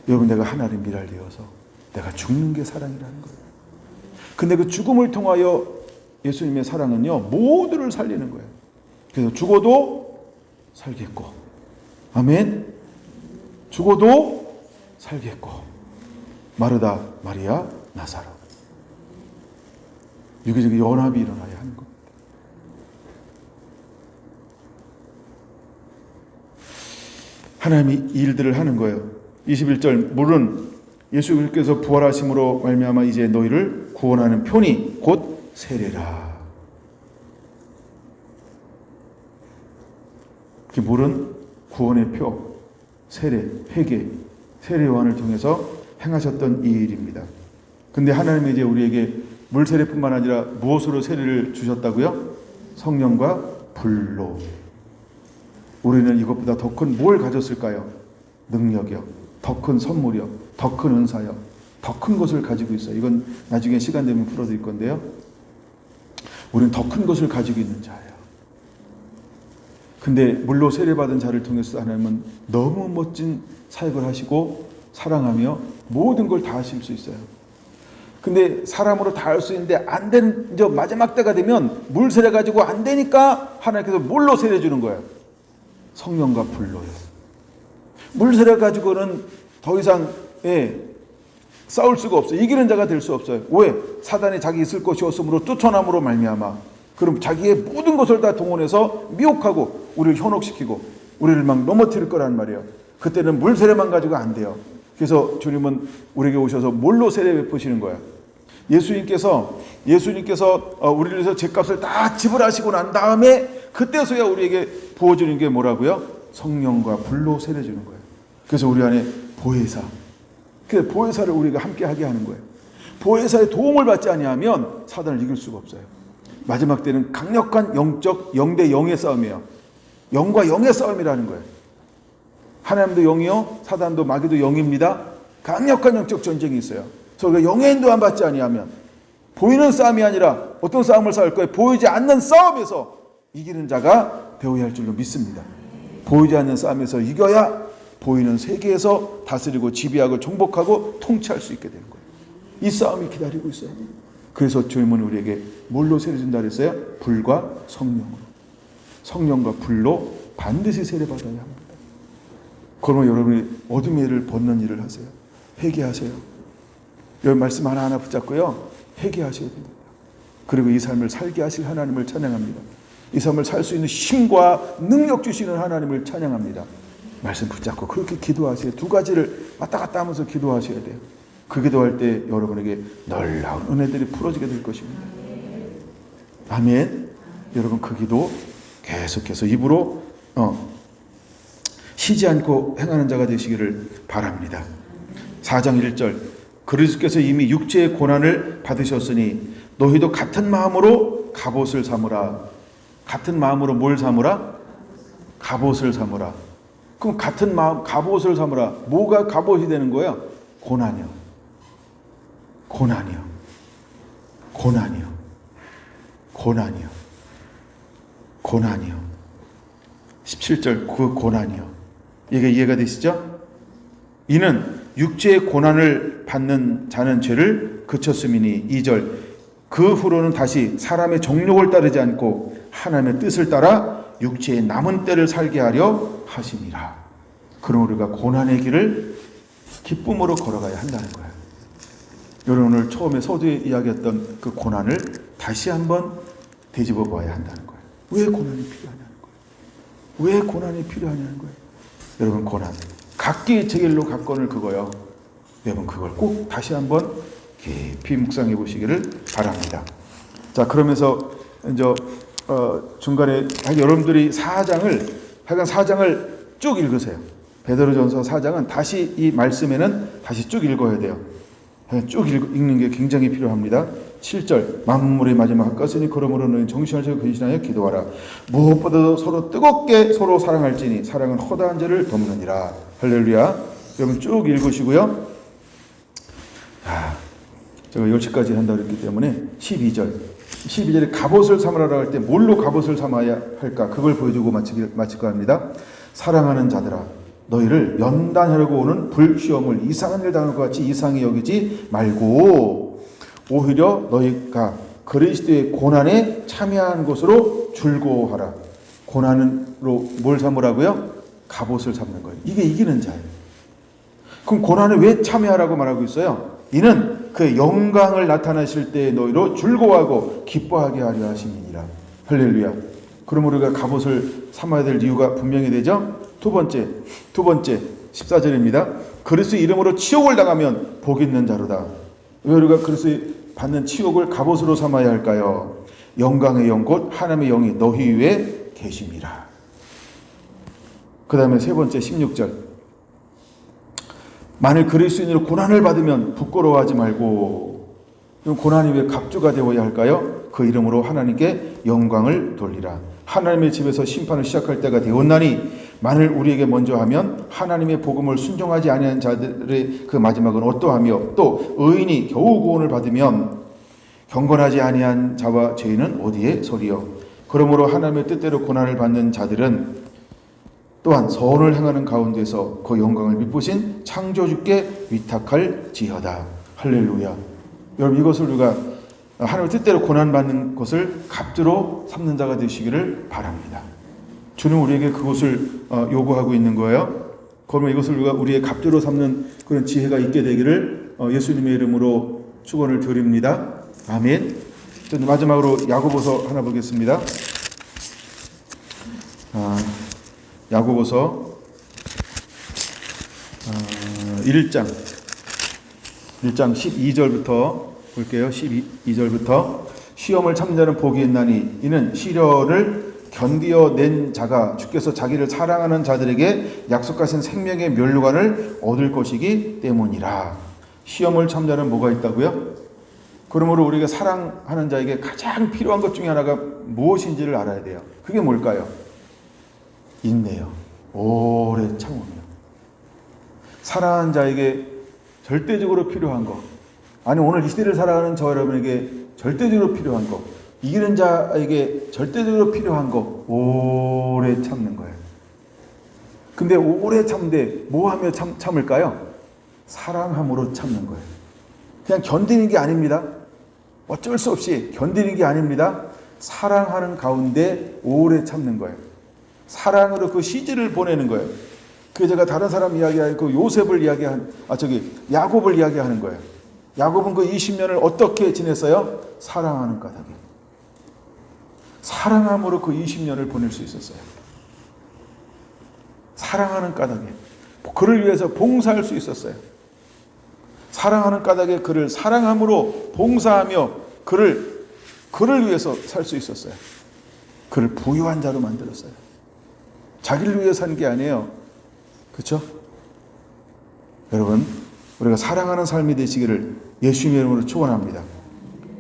여러분, 내가 하나님의 미랄 되어서 내가 죽는 게 사랑이라는 거예요. 근데 그 죽음을 통하여 예수님의 사랑은요, 모두를 살리는 거예요. 그래서 죽어도 살겠고, 아멘. 죽어도 살겠고, 마르다, 마리아, 나사로. 유기적인 연합이 일어나야 하는 겁니다. 하나님이 이 일들을 하는 거예요. 21절, 물은 예수 그리스도께서 부활하심으로 말미암아 이제 너희를 구원하는 표니 곧 세례라. 물은 구원의 표, 세례, 회개, 세례 요한을 통해서 행하셨던 이 일입니다. 근데 하나님이 이제 우리에게 물 세례뿐만 아니라 무엇으로 세례를 주셨다고요? 성령과 불로. 우리는 이것보다 더 큰 뭘 가졌을까요? 능력이요, 더 큰 선물이요, 더 큰 은사요, 더 큰 것을 가지고 있어요. 이건 나중에 시간 되면 풀어드릴 건데요. 우리는 더 큰 것을 가지고 있는 자예요. 근데 물로 세례받은 자를 통해서 하나님은 너무 멋진 사역을 하시고 사랑하며 모든 걸 다 하실 수 있어요. 근데 사람으로 다 할 수 있는데 안 되는 이제 마지막 때가 되면 물 세례 가지고 안 되니까 하나님께서 뭘로 세례 주는 거예요? 성령과 불로요. 물 세례 가지고는 더 이상 싸울 수가 없어요. 이기는 자가 될 수 없어요. 왜? 사단이 자기 있을 것이 없으므로 쫓아남으로 말미암아. 그럼 자기의 모든 것을 다 동원해서 미혹하고 우리를 현혹시키고 우리를 막 넘어뜨릴 거란 말이에요. 그때는 물 세례만 가지고 안 돼요. 그래서 주님은 우리에게 오셔서 뭘로 세례 베푸시는 거예요? 예수님께서 우리를 위해서 죄값을 다 지불하시고 난 다음에 그때서야 우리에게 부어주는 게 뭐라고요? 성령과 불로 세례 주는 거예요. 그래서 우리 안에 보혜사, 그 보혜사를 우리가 함께 하게 하는 거예요. 보혜사의 도움을 받지 아니하면 사단을 이길 수가 없어요. 마지막 때는 강력한 영적 0대 0의 싸움이에요. 영과 영의 싸움이라는 거예요. 하나님도 영이요, 사단도 마귀도 영입니다. 강력한 영적 전쟁이 있어요. 그래서 우리가 영의 인도함 받지 아니하면, 보이는 싸움이 아니라 어떤 싸움을 싸울 거예요? 보이지 않는 싸움에서 이기는 자가 되어야 할 줄로 믿습니다. 보이지 않는 싸움에서 이겨야 보이는 세계에서 다스리고 지배하고 정복하고 통치할 수 있게 되는 거예요. 이 싸움이 기다리고 있어요. 그래서 주님은 우리에게 뭘로 세례 준다 그랬어요? 불과 성령으로. 성령과 불로 반드시 세례받아야 합니다. 그러면 여러분이 어둠의 일을 벗는 일을 하세요. 회개하세요. 여러분 말씀 하나하나 붙잡고요, 회개하셔야 됩니다. 그리고 이 삶을 살게 하실 하나님을 찬양합니다. 이 삶을 살 수 있는 힘과 능력 주시는 하나님을 찬양합니다. 말씀 붙잡고 그렇게 기도하세요. 두 가지를 왔다 갔다 하면서 기도하셔야 돼요. 그 기도할 때 여러분에게 놀라운 은혜들이 풀어지게 될 것입니다. 아멘. 여러분 그 기도 계속해서 입으로 쉬지 않고 행하는 자가 되시기를 바랍니다. 4장 1절, 그리스도께서 이미 육체의 고난을 받으셨으니 너희도 같은 마음으로 갑옷을 삼으라. 같은 마음으로 뭘 삼으라? 갑옷을 삼으라. 그럼 같은 마음 갑옷을 삼으라. 뭐가 갑옷이 되는 거예요? 고난이요. 고난이요. 고난이요. 고난이요. 고난이요. 17절, 그 고난이요. 이게 이해가 되시죠? 이는 육체의 고난을 받는 자는 죄를 그쳤음이니. 2절, 그 후로는 다시 사람의 정욕을 따르지 않고 하나님의 뜻을 따라 육체의 남은 때를 살게 하려 하심이라. 그럼 우리가 고난의 길을 기쁨으로 걸어가야 한다는 거예요. 여러분 오늘 처음에 서두에 이야기했던 그 고난을 다시 한번 되짚어 봐야 한다는 거예요. 왜 고난이 필요하냐는 거예요. 왜 고난이 필요하냐는 거예요. 여러분 고난, 각기 제 길로 갔건을 그거요. 여러분 그걸 꼭 다시 한번 깊이 묵상해 보시기를 바랍니다. 자, 그러면서 이제 중간에 여러분들이 4장을 쭉 읽으세요. 베드로전서 4장은 다시 이 말씀에는 다시 쭉 읽어야 돼요. 쭉 읽는 게 굉장히 필요합니다. 7절, 만물의 마지막 가까스니 그러므로 너희 정신을 차리고 근신하여 기도하라. 무엇보다도 서로 뜨겁게 서로 사랑할지니 사랑은 허다한 죄를 덮느니라. 할렐루야. 여러분 쭉 읽으시고요. 제가 10시까지 한다고 했기 때문에 12절에 갑옷을 삼으라고 할 때 뭘로 갑옷을 삼아야 할까? 그걸 보여주고 마칠까 합니다. 사랑하는 자들아, 너희를 연단하려고 오는 불시험을 이상한 일 당할 것 같이 이상히 여기지 말고 오히려 너희가 그리스도의 고난에 참여한 것으로 즐거워하라. 고난으로 뭘 삼으라고요? 갑옷을 삼는 거예요. 이게 이기는 자예요. 그럼 고난에 왜 참여하라고 말하고 있어요? 이는 그의 영광을 나타내실 때 너희로 즐거워하고 기뻐하게 하려 하심이니라. 할렐루야. 그럼 우리가 갑옷을 삼아야 될 이유가 분명히 되죠? 두 번째 14절입니다. 그리스도 이름으로 치욕을 당하면 복 있는 자로다. 왜 우리가 그리스도 받는 치욕을 갑옷으로 삼아야 할까요? 영광의 영 곧 하나님의 영이 너희 위에 계심이라. 그 다음에 세 번째 16절, 만일 그리스도인으로 고난을 받으면 부끄러워하지 말고. 고난이 왜 갑주가 되어야 할까요? 그 이름으로 하나님께 영광을 돌리라. 하나님의 집에서 심판을 시작할 때가 되었나니 만일 우리에게 먼저 하면 하나님의 복음을 순종하지 아니한 자들의 그 마지막은 어떠하며 또 의인이 겨우 구원을 받으면 경건하지 아니한 자와 죄인은 어디에 서리요. 그러므로 하나님의 뜻대로 고난을 받는 자들은 또한 선을 행하는 가운데서 그 영광을 미쁘신 창조주께 위탁할지어다. 할렐루야. 여러분 이것을 우리가 하나님의 뜻대로 고난받는 것을 갑주로 삼는 자가 되시기를 바랍니다. 주는 우리에게 그것을 요구하고 있는 거예요. 그러면 이것을 우리가 우리의 갑주로 삼는 그런 지혜가 있게 되기를 예수님의 이름으로 축원을 드립니다. 아멘. 마지막으로 야고보서 하나 보겠습니다. 야고보서 1장 12절부터 볼게요. 12절부터 시험을 참는 자는 복이 있나니 이는 시련을 견디어낸 자가 주께서 자기를 사랑하는 자들에게 약속하신 생명의 면류관을 얻을 것이기 때문이라. 시험을 참는 자는 뭐가 있다고요? 그러므로 우리가 사랑하는 자에게 가장 필요한 것 중에 하나가 무엇인지를 알아야 돼요. 그게 뭘까요? 인내요. 오래 참음이요. 사랑하는 자에게 절대적으로 필요한 것, 아니 오늘 이 시대를 살아가는 저 여러분에게 절대적으로 필요한 것, 이기는 자에게 절대적으로 필요한 것, 오래 참는 거예요. 근데 오래 참는데 뭐 하며 참을까요? 사랑함으로 참는 거예요. 그냥 견디는 게 아닙니다. 어쩔 수 없이 견디는 게 아닙니다. 사랑하는 가운데 오래 참는 거예요. 사랑으로 그 시절을 보내는 거예요. 그 제가 다른 사람 이야기할 그 요셉을 야곱을 이야기하는 거예요. 야곱은 그 20년을 어떻게 지냈어요? 사랑하는 까닭에. 사랑함으로 그 20년을 보낼 수 있었어요. 사랑하는 까닭에. 그를 위해서 봉사할 수 있었어요. 사랑하는 까닭에 그를 사랑함으로 봉사하며 그를 위해서 살 수 있었어요. 그를 부유한 자로 만들었어요. 자기를 위해 산 게 아니에요. 그렇죠? 여러분, 우리가 사랑하는 삶이 되시기를 예수님의 이름으로 축원합니다.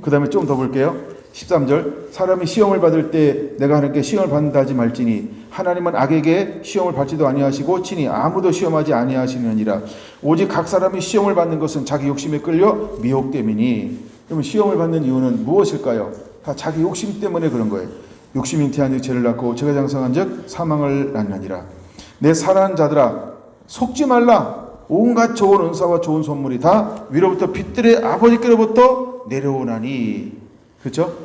그 다음에 좀 더 볼게요. 13절, 사람이 시험을 받을 때 내가 하나님께 시험을 받는다 하지 말지니 하나님은 악에게 시험을 받지도 아니하시고 친히 아무도 시험하지 아니하시느니라. 오직 각 사람이 시험을 받는 것은 자기 욕심에 끌려 미혹됨이니. 그러면 시험을 받는 이유는 무엇일까요? 다 자기 욕심 때문에 그런 거예요. 욕심 잉태한 즉 죄를 낳고 죄가 장성한 즉 사망을 낳느니라. 내 사랑하는 자들아, 속지 말라. 온갖 좋은 은사와 좋은 선물이 다 위로부터 빛들의 아버지께로부터 내려오나니. 그렇죠?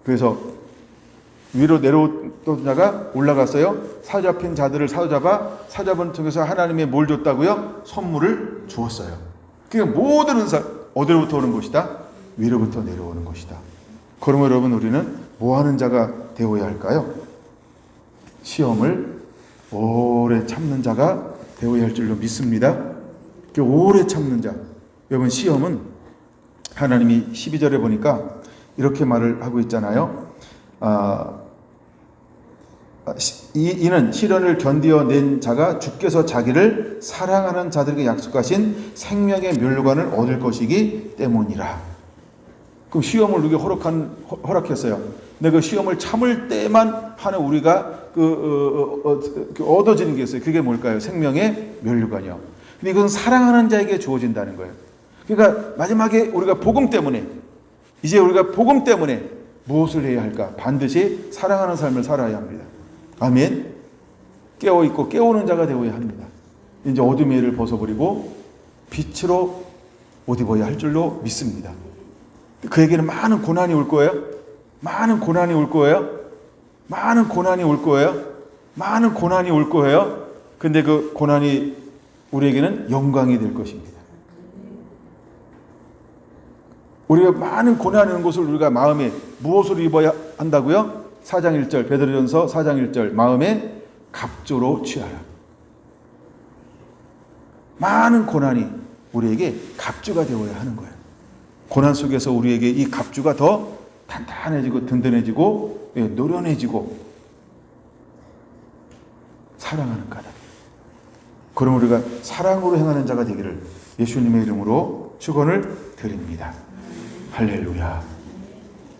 그래서 위로 내려오던 자가 올라갔어요. 사로잡힌 자들을 사로잡아 사로잡은 통해서 하나님의 뭘 줬다고요? 선물을 주었어요. 그러니까 모든 은사 어디로부터 오는 것이다? 위로부터 내려오는 것이다. 그러면 여러분, 우리는 뭐 하는 자가 되어야 할까요? 시험을 오래 참는 자가 되어야 할 줄로 믿습니다. 오래 참는 자. 여러분, 시험은 하나님이 12절에 보니까 이렇게 말을 하고 있잖아요. 이는 시련을 견디어낸 자가 주께서 자기를 사랑하는 자들에게 약속하신 생명의 면류관을 얻을 것이기 때문이라. 그럼 시험을 누게 허락했어요. 근데 그 시험을 참을 때만 하는 우리가 얻어지는 게 있어요. 그게 뭘까요? 생명의 면류관이요. 근데 이건 사랑하는 자에게 주어진다는 거예요. 그러니까 마지막에 우리가 복음 때문에, 이제 우리가 복음 때문에 무엇을 해야 할까? 반드시 사랑하는 삶을 살아야 합니다. 아멘. 깨어있고 깨우는 자가 되어야 합니다. 이제 어둠의 일을 벗어버리고 빛으로 옷 입어야 할 줄로 믿습니다. 그에게는 많은 고난이 올 거예요. 많은 고난이 올 거예요. 많은 고난이 올 거예요. 많은 고난이 올 거예요. 근데 그 고난이 우리에게는 영광이 될 것입니다. 우리가 많은 고난이 오는 것을 우리가 마음에 무엇으로 입어야 한다고요? 4장 1절, 베드로전서 4장 1절, 마음에 갑주로 취하라. 많은 고난이 우리에게 갑주가 되어야 하는 거예요. 고난 속에서 우리에게 이 갑주가 더 단단해지고 든든해지고 노련해지고 사랑하는 까닭에. 그럼 우리가 사랑으로 행하는 자가 되기를 예수님의 이름으로 축원을 드립니다. 할렐루야.